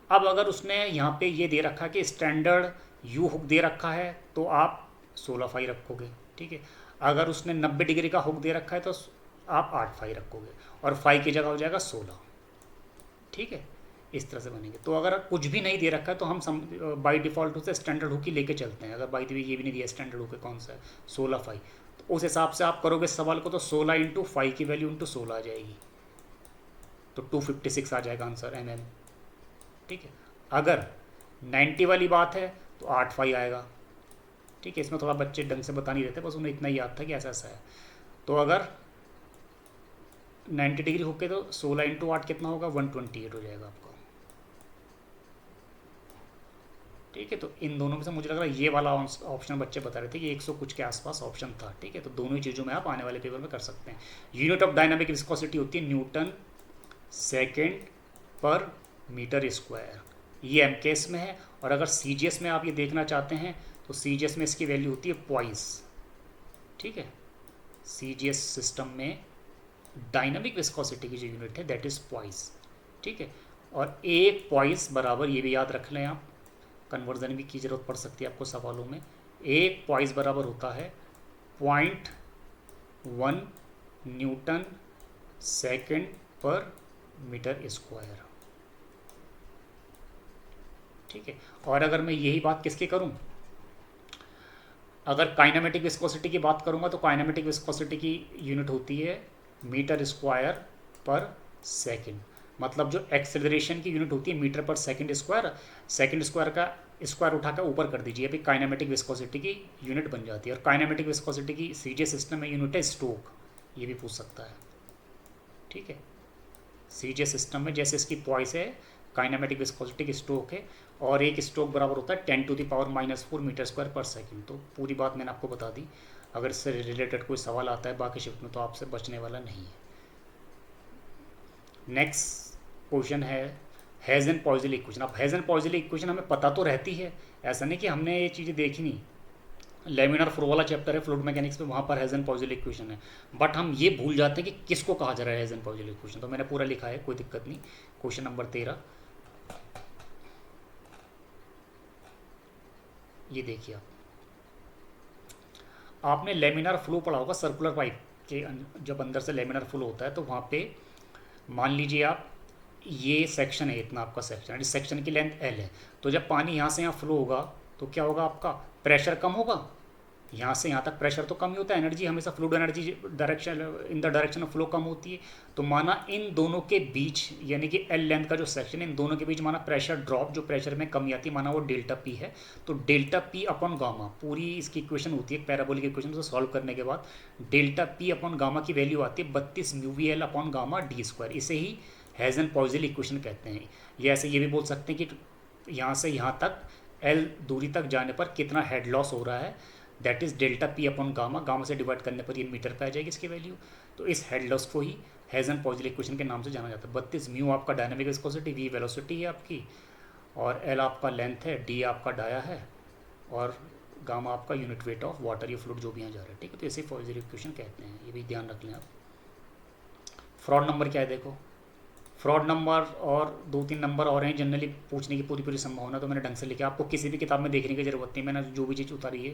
अब अगर उसने यहाँ पे ये दे रखा है कि स्टैंडर्ड यू हुक दे रखा है, तो आप 16 फाई रखोगे, ठीक है। अगर उसने 90 डिग्री का हुक दे रखा है तो आप 8 फाई रखोगे, और फाई की जगह हो जाएगा 16, ठीक है। इस तरह से बनेंगे। तो अगर कुछ भी नहीं दे रखा है तो हम बाई डिफ़ॉल्ट उसे स्टैंडर्ड हुक ही लेके चलते हैं। अगर बाई द वे ये भी नहीं दिया स्टैंडर्ड हुक है कौन सा है, 16 फाई, तो उस हिसाब से आप करोगे सवाल को, तो 16 इंटू फाई की वैल्यू इंटू 16 आ जाएगी, तो 256 आ जाएगा आंसर mm, ठीक है। अगर 90 वाली बात है तो 8 फाई आएगा, ठीक है। इसमें थोड़ा बच्चे ढंग से बता नहीं रहते, बस उन्हें इतना ही याद था कि ऐसा ऐसा है। तो अगर 90 डिग्री हुक के तो 16 इंटू 8 कितना होगा, 128 हो जाएगा आपका, ठीक है। तो इन दोनों में से मुझे लग रहा है ये वाला ऑप्शन बच्चे बता रहे थे कि 100 कुछ के आसपास ऑप्शन था, ठीक है। तो दोनों ही चीज़ों में आप आने वाले पेपर में कर सकते हैं। यूनिट ऑफ डायनामिक विस्कोसिटी होती है न्यूटन सेकेंड पर मीटर स्क्वायर, ये एमकेएस में है। और अगर सीजीएस में आप ये देखना चाहते हैं तो सीजीएस में इसकी वैल्यू होती है पॉइस, ठीक है। सीजीएस सिस्टम में डायनामिक विस्कोसिटी की जो यूनिट है दैट इज़ पॉइस, ठीक है। और एक पॉइस बराबर, ये भी याद रख लें आप, कन्वर्जन भी की जरूरत पड़ सकती है आपको सवालों में, एक पॉइस बराबर होता है 0.1 न्यूटन सेकेंड पर मीटर स्क्वायर, ठीक है। और अगर मैं यही बात किसकी करूं, अगर काइनेमेटिक विस्कोसिटी की बात करूंगा तो काइनेमेटिक विस्कोसिटी की यूनिट होती है मीटर स्क्वायर पर सेकेंड, मतलब जो एक्सेलरेशन की यूनिट होती है मीटर पर सेकेंड स्क्वायर, सेकेंड स्क्वायर का स्क्वायर उठाकर ऊपर कर दीजिए, अभी काइनेमेटिक विस्कोसिटी की यूनिट बन जाती है। और काइनेमेटिक विस्कोसिटी की सीजीएस सिस्टम में यूनिट है स्टोक, ये भी पूछ सकता है, ठीक है। सीजीएस सिस्टम में जैसे इसकी पॉइस है, काइनेमेटिक विस्कोसिटी की स्टोक है, और एक स्टोक बराबर होता है 10⁻⁻⁴ मीटर स्क्वायर पर सेकेंड। तो पूरी बात मैंने आपको बता दी। अगर इससे रिलेटेड कोई सवाल आता है बाकी शिफ्ट में तो आपसे बचने वाला नहीं है। नेक्स्ट क्वेश्चन है हेज़ एंड पॉइज़ली इक्वेशन। अब हेज़ एंड पॉइज़ली इक्वेशन हमें पता तो रहती है, ऐसा नहीं कि हमने ये चीज़ें देखी नहीं। लेमिनार फ्लो वाला चैप्टर है फ्लूइड मैकेनिक्स में, वहाँ पर हेज़ एंड पॉइज़ली इक्वेशन है, बट हम ये भूल जाते हैं कि किसको कहा जा रहा है हेज़ एंड पॉइज़ली इक्वेशन। तो मैंने पूरा लिखा है, कोई दिक्कत नहीं। क्वेश्चन नंबर 13, ये देखिए आपने लेमिनार फ्लो पढ़ा होगा सर्कुलर पाइप के, जब अंदर से लेमिनार फ्लो होता है तो वहाँ पे मान लीजिए आप ये सेक्शन है, इतना आपका सेक्शन, इस सेक्शन की लेंथ एल है। तो जब पानी यहाँ से यहाँ फ्लो होगा तो क्या होगा, आपका प्रेशर कम होगा। यहाँ से यहाँ तक प्रेशर तो कम ही होता है, एनर्जी हमेशा fluid energy direction in the direction of flow कम होती है। तो माना इन दोनों के बीच, यानी कि एल लेंथ का जो सेक्शन है, इन दोनों के बीच माना प्रेशर ड्रॉप, जो प्रेशर में कमी आती है, माना वो डेल्टा पी है। तो डेल्टा पी अपॉन गामा, पूरी इसकी इक्वेशन होती है पैराबोलिक इक्वेशन, उसे सॉल्व करने के बाद डेल्टा पी अपॉन गामा की वैल्यू आती है 32 mu V L upon gamma D square. इसे ही हेज़न-पॉइज़ेल इक्वेशन कहते हैं। ये ऐसे ये भी बोल सकते हैं कि यहाँ से यहाँ तक एल दूरी तक जाने पर कितना हेड लॉस हो रहा है, that is delta P upon gamma, gamma से डिवाइड करने पर ये मीटर पे आ जाएगी इसकी वैल्यू। तो इस हेड लॉस को ही हेज़न-पॉइज़ेल इक्वेशन के नाम से जाना जाता है। 32 म्यू आपका डायनामिक विस्कोसिटी, वी वेलोसिटी है आपकी, और एल आपका लेंथ है, डी आपका डाया है, और गामा आपका यूनिट वेट ऑफ वाटर या फ्लूइड जो भी यहाँ जा रहा है, ठीक है। तो इसे पॉइज़ेल इक्वेशन कहते हैं, ये भी ध्यान रख लें आप। फ्रॉड नंबर क्या है देखो, फ्रॉड नंबर और 2-3 नंबर और हैं जनरली पूछने की पूरी संभावना, तो मैंने ढंग से लिखा। आपको किसी भी किताब में देखने की जरूरत नहीं, मैंने जो भी चीज़ उतारी है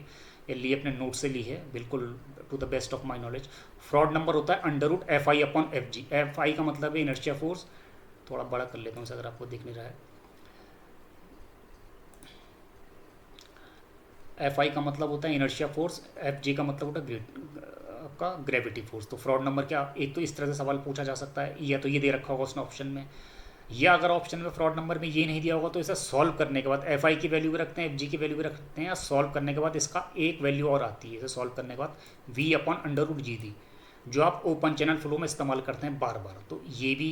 या ली अपने नोट से ली है, बिल्कुल to the best of my knowledge. Froude number होता है under root F I upon F G. F I का मतलब है इनर्शिया फोर्स, थोड़ा बड़ा कर लेता हूँ अगर आपको दिख नहीं रहा है। एफ आई का मतलब होता है इनर्शिया फोर्स, एफ जी का मतलब होता है आपका ग्रेविटी फोर्स। तो फ्रॉड नंबर क्या, एक तो इस तरह से सवाल पूछा जा सकता है, या तो ये दे रखा होगा उसने ऑप्शन में, या अगर ऑप्शन में फ्रॉड नंबर में ये नहीं दिया होगा तो इसे सॉल्व करने के बाद एफ आई की वैल्यू भी रखते हैं, एफ जी की वैल्यू भी रखते हैं, या सॉल्व करने के बाद इसका एक वैल्यू और आती है, इसे सॉल्व करने के बाद V upon under root G D, जो आप ओपन चैनल फ्लो में इस्तेमाल करते हैं बार बार। तो ये भी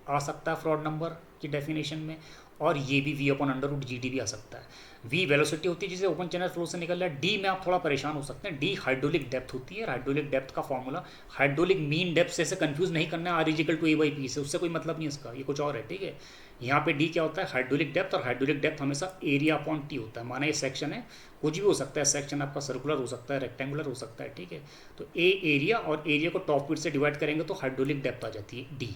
आ सकता है फ्रॉड नंबर की डेफिनेशन में, और ये भी V upon under root G D भी आ सकता है। वी वेलोसिटी होती है जिसे ओपन चैनल फ्लो से निकल रहा है। डी में आप थोड़ा परेशान हो सकते हैं, डी हाइड्रोलिक डेप्थ होती है। हाइड्रोलिक डेप्थ का फॉर्मूला हाइड्रोलिक मीन डेप्थ से कंफ्यूज नहीं करना है R equal to A by P से, उससे कोई मतलब नहीं इसका, ये कुछ और है, ठीक है। यहाँ पे डी क्या होता है, हाइड्रोलिक डेप्थ, और हाइड्रोलिक डेप्थ हमेशा एरिया अपॉन टी होता है। माना ये सेक्शन है, कुछ भी हो सकता है, सेक्शन आपका सर्कुलर हो सकता है, रेक्टेंगुलर हो सकता है, ठीक है। तो ए एरिया, और एरिया को टॉप स्पीड से डिवाइड करेंगे तो हाइड्रोलिक डेप्थ आ जाती है डी।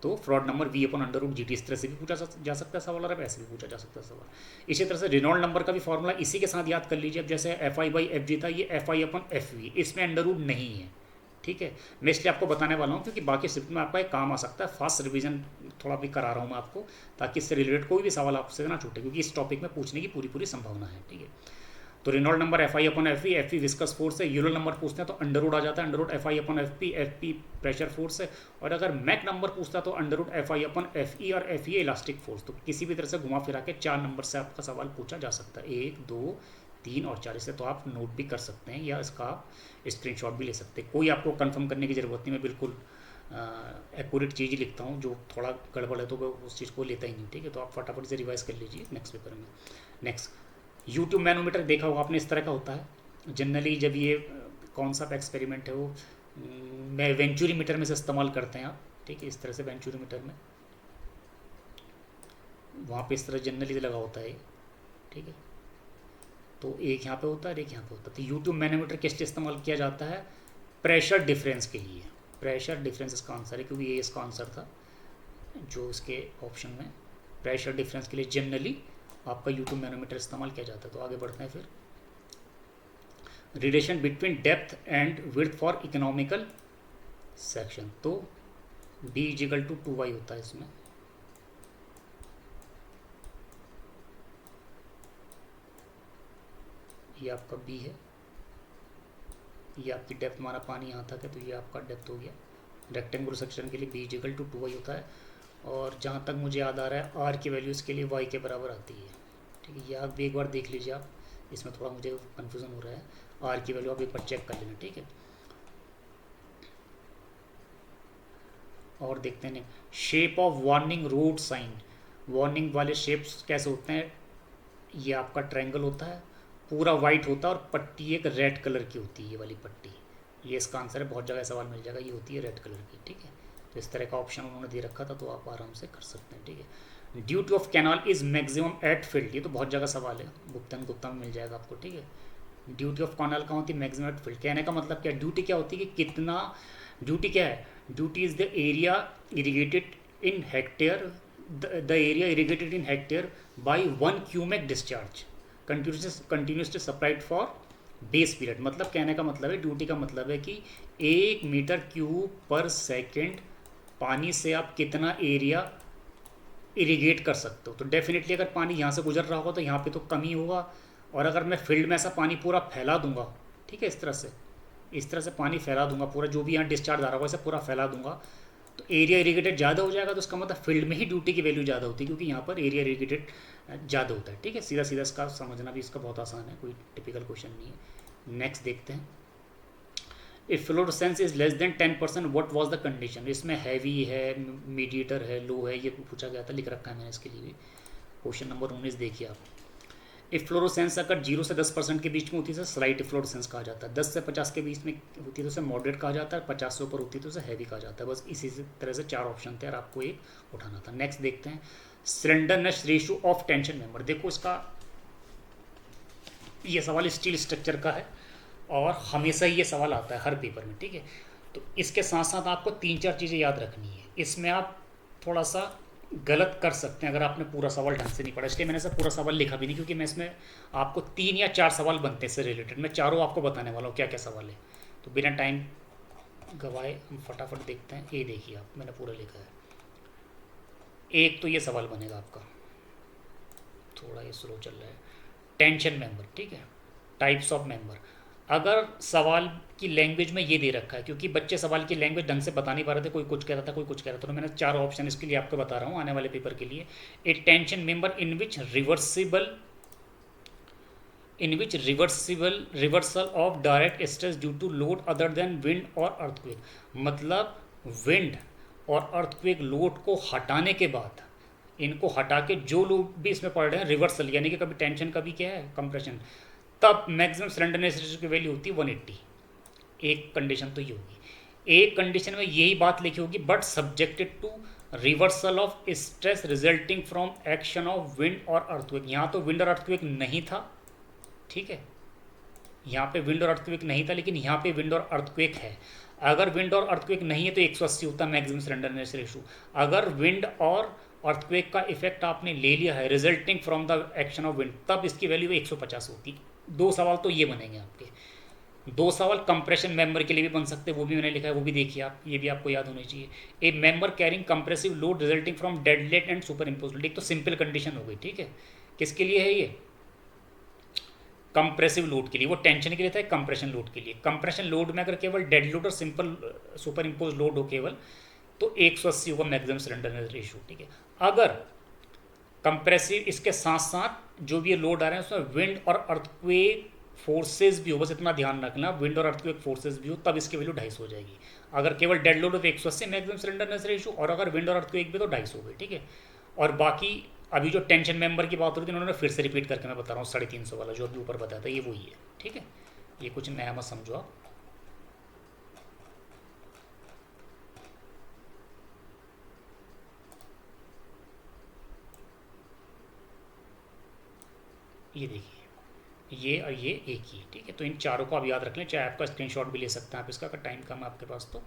तो Froude number V upon under root G T, इस तरह से भी पूछा जा सकता है सवाल, और ऐसे भी पूछा जा सकता है सवाल। इसी तरह से रेनॉल्ड नंबर का भी फॉर्मूला इसी के साथ याद कर लीजिए। अब जैसे F I by F G था, ये F I upon F V, इसमें अंडर रूट नहीं है, ठीक है। मैं इसलिए आपको बताने वाला हूँ क्योंकि बाकी शिफ्ट में आपका एक काम आ सकता है। फास्ट रिवीजन थोड़ा भी करा रहा हूँ मैं आपको, ताकि इससे रिलेटेड कोई भी सवाल आपसे ना छूटे, क्योंकि इस टॉपिक में पूछने की पूरी संभावना है, ठीक है। तो Reynold number F I upon F V viscous force है। यूलर नंबर पूछते हैं तो अंडर रूट आ जाता है, under root F I upon F P pressure force है। और अगर मैक नंबर पूछता है तो under root F I upon F E, और एफ ई इलास्टिक फोर्स। तो किसी भी तरह से घुमा फिरा के 4 नंबर से आपका सवाल पूछा जा सकता है, 1, 2, 3 और 4। इसे तो आप नोट भी कर सकते हैं, या इसका आप स्क्रीन शॉट भी ले सकते हैं। कोई आपको कन्फर्म करने की ज़रूरत नहीं, मैं बिल्कुल एक्यूरेट चीज़ ही लिखता हूँ, जो थोड़ा गड़बड़ है तो वो उस चीज़ को लेता ही नहीं, ठीक है। तो आप फटाफट से रिवाइज कर लीजिए नेक्स्ट पेपर में। नेक्स्ट, यूट्यूब मैनोमीटर देखा होगा आपने, इस तरह का होता है जनरली। जब ये कौन सा एक्सपेरिमेंट है वो, मैं वेंचुरी मीटर में से इस्तेमाल करते हैं आप, ठीक है। इस तरह से वेंचुरी मीटर में वहाँ पे इस तरह जनरली लगा होता है, ठीक है। तो एक यहाँ पे होता है, एक यहाँ पे होता है। तो यूट्यूब मैनोमीटर किस लिए इस्तेमाल किया जाता है, प्रेशर डिफरेंस के लिए। प्रेशर डिफरेंस इसका आंसर है, क्योंकि ये इसका आंसर था जो इसके ऑप्शन में। प्रेशर डिफरेंस के लिए जनरली आपका यूट्यूब मैनोमीटर इस्तेमाल किया जाता है। तो आगे बढ़ते हैं फिर। Relation between depth and width for economical section, तो बी इजिकल टू 2y होता है इसमें। ये आपका बी है, ये आपकी डेप्थ, हमारा पानी यहाँ तक है, तो ये आपका डेप्थ हो गया। रेक्टेंगुलर सेक्शन के लिए बी इजिकल टू 2y होता है। और जहाँ तक मुझे याद आ रहा है आर की वैल्यू इसके लिए वाई के बराबर आती है, ठीक है। ये आप भी एक बार देख लीजिए आप, इसमें थोड़ा मुझे कन्फ्यूज़न हो रहा है। आर की वैल्यू आप एक बार चेक कर लेना, ठीक है। और देखते हैं shape of warning road sign. Warning वाले शेप्स कैसे होते हैं, ये आपका ट्रायंगल होता है, पूरा वाइट होता है, और पट्टी एक रेड कलर की होती है, ये वाली पट्टी। ये इसका आंसर है, बहुत जगह सवाल मिल जाएगा, ये होती है रेड कलर की, ठीक है। तो इस तरह का ऑप्शन उन्होंने दे रखा था, तो आप आराम से कर सकते हैं, ठीक है। Duty of canal is maximum eight field, ये तो बहुत जगह सवाल है, गुप्ता में मिल जाएगा आपको, ठीक है। ड्यूटी ऑफ कैनाल कहाँ होती है, मैक्सिमम एट फील्ड। कहने का मतलब क्या है, ड्यूटी क्या होती है कि कितना, ड्यूटी क्या है, duty is the area irrigated in hectare, the area irrigated in hectare by 1 cumec discharge continuously supplied for base period. मतलब कहने का मतलब है, ड्यूटी का मतलब है कि 1 मीटर क्यूब पर सेकेंड पानी से आप कितना एरिया इरिगेट कर सकते हो। तो डेफिनेटली अगर पानी यहाँ से गुजर रहा होगा तो यहाँ पे तो कम ही होगा, और अगर मैं फील्ड में ऐसा पानी पूरा फैला दूंगा, ठीक है, इस तरह से पानी फैला दूंगा पूरा, जो भी यहाँ डिस्चार्ज आ रहा होगा ऐसे पूरा फैला दूंगा, तो एरिया इरिगेटेड ज़्यादा हो जाएगा। तो उसका मतलब फील्ड में ही ड्यूटी की वैल्यू ज़्यादा होती है, क्योंकि यहाँ पर एरिया इरिगेटेड ज़्यादा होता है। ठीक है, सीधा सीधा इसका समझना भी इसका बहुत आसान है, कोई टिपिकल क्वेश्चन नहीं है। नेक्स्ट देखते हैं, if fluorescence is less than 10% what was the condition. इसमें हैवी है, मीडिएटर है, लो है, ये पूछा गया था, लिख रखा है मैंने इसके लिए भी। क्वेश्चन नंबर 19 देखिए आप, इफ फ्लोरोसेंस अगर 0 से 10% के बीच में होती है तो स्लाइट फ्लोरोसेंस कहा जाता है, 10 से 50 के बीच में होती है तो उसे मॉडरेट कहा जाता है, 50 से ऊपर होती है तो उसे हैवी कहा जाता है। बस इसी तरह से 4 ऑप्शन थे और आपको एक उठाना था। नेक्स्ट देखते हैं, slenderness ratio of tension member. देखो इसका ये सवाल स्टील स्ट्रक्चर का है और हमेशा ही ये सवाल आता है हर पेपर में। ठीक है, तो इसके साथ साथ आपको 3-4 चीज़ें याद रखनी है। इसमें आप थोड़ा सा गलत कर सकते हैं अगर आपने पूरा सवाल ढंग से नहीं पढ़ा, इसलिए मैंने से पूरा सवाल लिखा भी नहीं, क्योंकि मैं इसमें आपको 3 या 4 सवाल बनते हैं इससे रिलेटेड, मैं चारों आपको बताने वाला हूँ क्या क्या सवाल है। तो बिना टाइम गवाए हम फटाफट देखते हैं। ये देखिए आप, मैंने पूरा लिखा है। एक तो ये सवाल बनेगा आपका, थोड़ा ये स्लो चल रहा है, टेंशन मेंबर। ठीक है, टाइप्स ऑफ मेंबर। अगर सवाल की लैंग्वेज में ये दे रखा है, क्योंकि बच्चे सवाल की लैंग्वेज ढंग से बता नहीं पा रहे थे, कोई कुछ कह रहा था, कोई कुछ कह रहा था, तो मैंने 4 ऑप्शन इसके लिए आपको बता रहा हूँ आने वाले पेपर के लिए। A tension member in which reversal of direct stress due to load other than wind और अर्थक्वेक। मतलब विंड और अर्थक्वेक लोड को हटाने के बाद, इनको हटा के जो लोग भी इसमें पड़ रहे हैं, रिवर्सल यानी कि कभी टेंशन कभी क्या है कंप्रेशन, तब मैक्सिमम स्लेंडरनेस रेशियो की वैल्यू होती है 180। एक कंडीशन तो ये होगी। एक कंडीशन में यही बात लिखी होगी, but subjected to reversal of stress resulting from action of wind और अर्थक्वेक। यहाँ तो विंड और अर्थक्वेक नहीं था, ठीक है, यहाँ पे विंड और अर्थक्वेक नहीं था, लेकिन यहाँ पे विंड और अर्थक्वेक है। अगर विंड और अर्थक्वेक नहीं है तो 180 होता है मैक्सिमम स्लेंडरनेस रेशियो। अगर विंड और अर्थक्वेक का इफेक्ट आपने ले लिया है resulting from the action of wind, तब इसकी वैल्यू 150 होती। 2 सवाल तो ये बनेंगे आपके। 2 सवाल कंप्रेशन मेंबर के लिए भी बन सकते हैं, वो भी मैंने लिखा है, वो भी देखिए आप, ये भी आपको याद होनी चाहिए। A member carrying compressive load resulting from dead load and superimpose load. एक तो सिंपल कंडीशन हो गई, ठीक है, किसके लिए है ये, कंप्रेसिव लोड के लिए, वो टेंशन के लिए था, कंप्रेशन लोड के लिए। कंप्रेशन लोड में अगर केवल डेड लोड और सिंपल सुपर इम्पोज लोड हो केवल, तो 180 होगा मैक्सिमम स्लेंडरनेस रेशियो। ठीक है, अगर कंप्रेसिव इसके साथ साथ जो भी ये लोड आ रहे हैं उसमें विंड और अर्थक्वेक फोर्सेज भी हो, बस इतना ध्यान रखना, विंड और अर्थक्वेक फोर्सेज भी हो, तब इसकी वैल्यू 250 हो जाएगी। अगर केवल डेड लोड हो तो 180 मैक्सिमम स्लेंडरनेस रेशियो, और अगर विंड और अर्थक्वेक भी तो 250 हो गई। ठीक है, और बाकी अभी जो टेंशन मेंबर की बात हो रही थी उन्होंने फिर से रिपीट करके मैं बता रहा हूँ, 350 वाला जो अभी ऊपर बताया था ये वही है। ठीक है, ये कुछ नया मत समझो आप। ये देखिए, ये और ये एक ही। ठीक है, तो इन चारों को आप याद रख लें, चाहे आपका स्क्रीनशॉट भी ले सकते हैं आप इसका, अगर टाइम कम है आपके पास तो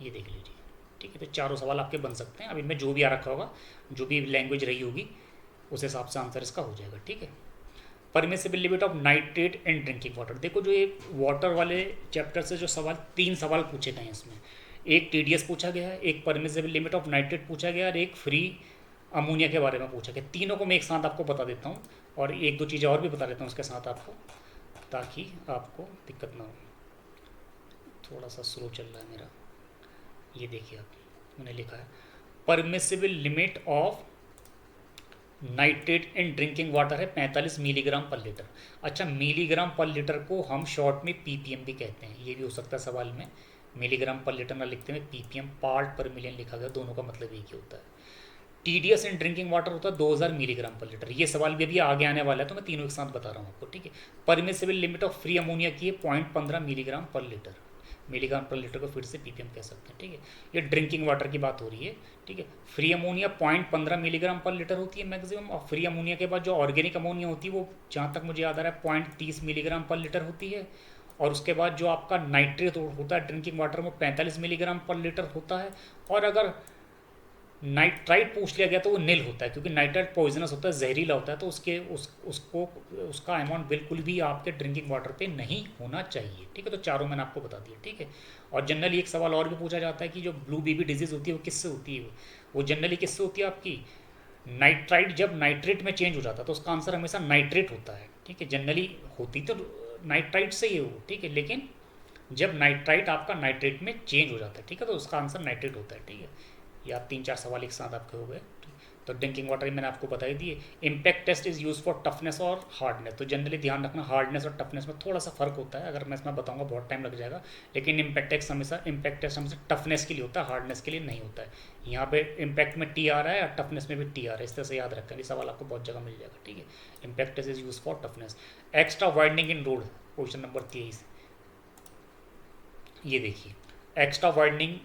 ये देख लीजिए। ठीक है, तो 4 सवाल आपके बन सकते हैं। अब इनमें जो भी आ रखा होगा, जो भी लैंग्वेज रही होगी, उस हिसाब से आंसर इसका हो जाएगा। ठीक है, permissible limit of nitrate in drinking water. देखो जो ये वाटर वाले चैप्टर से जो सवाल 3 सवाल पूछे गए हैं इसमें, एक TDS पूछा गया है, एक परमिसिबल लिमिट ऑफ नाइट्रेट पूछा गया और एक फ्री अमोनिया के बारे में पूछा गया। तीनों को मैं एक साथ आपको बता देता हूँ और 1-2 चीज़ें और भी बता देता हूँ उसके साथ आपको, ताकि आपको दिक्कत ना हो। थोड़ा सा स्लो चल रहा है मेरा, ये देखिए आप, मैंने लिखा है permissible limit of nitrate in drinking water है 45 मिलीग्राम पर लीटर। अच्छा, मिलीग्राम पर लीटर को हम शॉर्ट में PPM भी कहते हैं, ये भी हो सकता है सवाल में, मिलीग्राम पर लीटर ना लिखते हैं, PPM पार्ट पर मिलियन लिखा गया, दोनों का मतलब एक ही होता है। TDS इन ड्रिंकिंग वाटर होता है 2000 मिलीग्राम पर लीटर। ये सवाल भी अभी आगे आने वाला है, तो मैं तीनों एक साथ बता रहा हूँ आपको। ठीक है, permissible limit of free ammonia की है 0.15 milligram per litre. Milligram per litre को फिर से PPM कह सकते हैं। ठीक है, ये ड्रिंकिंग वाटर की बात हो रही है। ठीक है, free ammonia 0.15 milligram per litre होती है मैक्सिमम, और फ्री अमोनिया के बाद जो ऑर्गेनिक अमोनिया होती है वो जहाँ तक मुझे याद आ रहा है 0.30 मिलीग्राम पर लीटर होती है। और उसके बाद जो आपका नाइट्रेट होता है ड्रिंकिंग वाटर में 45 मिलीग्राम पर लीटर होता है। और अगर नाइट्राइट पूछ लिया गया तो वो नील होता है, क्योंकि नाइट्राइट पॉइजनस होता है, जहरीला होता है, तो उसको उसका अमाउंट बिल्कुल भी आपके ड्रिंकिंग वाटर पे नहीं होना चाहिए। ठीक है, तो चारों मैंने आपको बता दिया। ठीक है, और जनरली एक सवाल और भी पूछा जाता है कि जो ब्लू बेबी डिजीज़ होती है वो किससे होती है? वो जनरली किससे होती है आपकी? नाइट्राइट जब नाइट्रेट में चेंज हो जाता है तो उसका आंसर हमेशा नाइट्रेट होता है। ठीक है, जनरली होती तो नाइट्राइट से ही हो, ठीक है, लेकिन जब नाइट्राइट आपका नाइट्रेट में चेंज हो जाता है, ठीक है, तो उसका आंसर नाइट्रेट होता है। ठीक है, या 3-4 सवाल एक साथ आपके हो गए। तो ड्रिंकिंग वाटर मैंने आपको बता ही दिए। Impact test is use for toughness और हार्डनेस। तो जनरली ध्यान रखना, हार्डनेस और टफनेस में थोड़ा सा फर्क होता है, अगर मैं इसमें बताऊंगा बहुत टाइम लग जाएगा, लेकिन इम्पैक्ट टेस्ट हमेशा टफनेस के लिए होता है, हार्डनेस के लिए नहीं होता है। यहाँ पे इम्पैक्ट में टी आ रहा है और टफनेस में भी टी आ रहा है, इस तरह से याद रखेंगे, सवाल आपको बहुत जगह मिल जाएगा। ठीक है, impact test is use for toughness. Extra widening in road, question number 23। ये देखिए, एक्स्ट्रा वाइडनिंग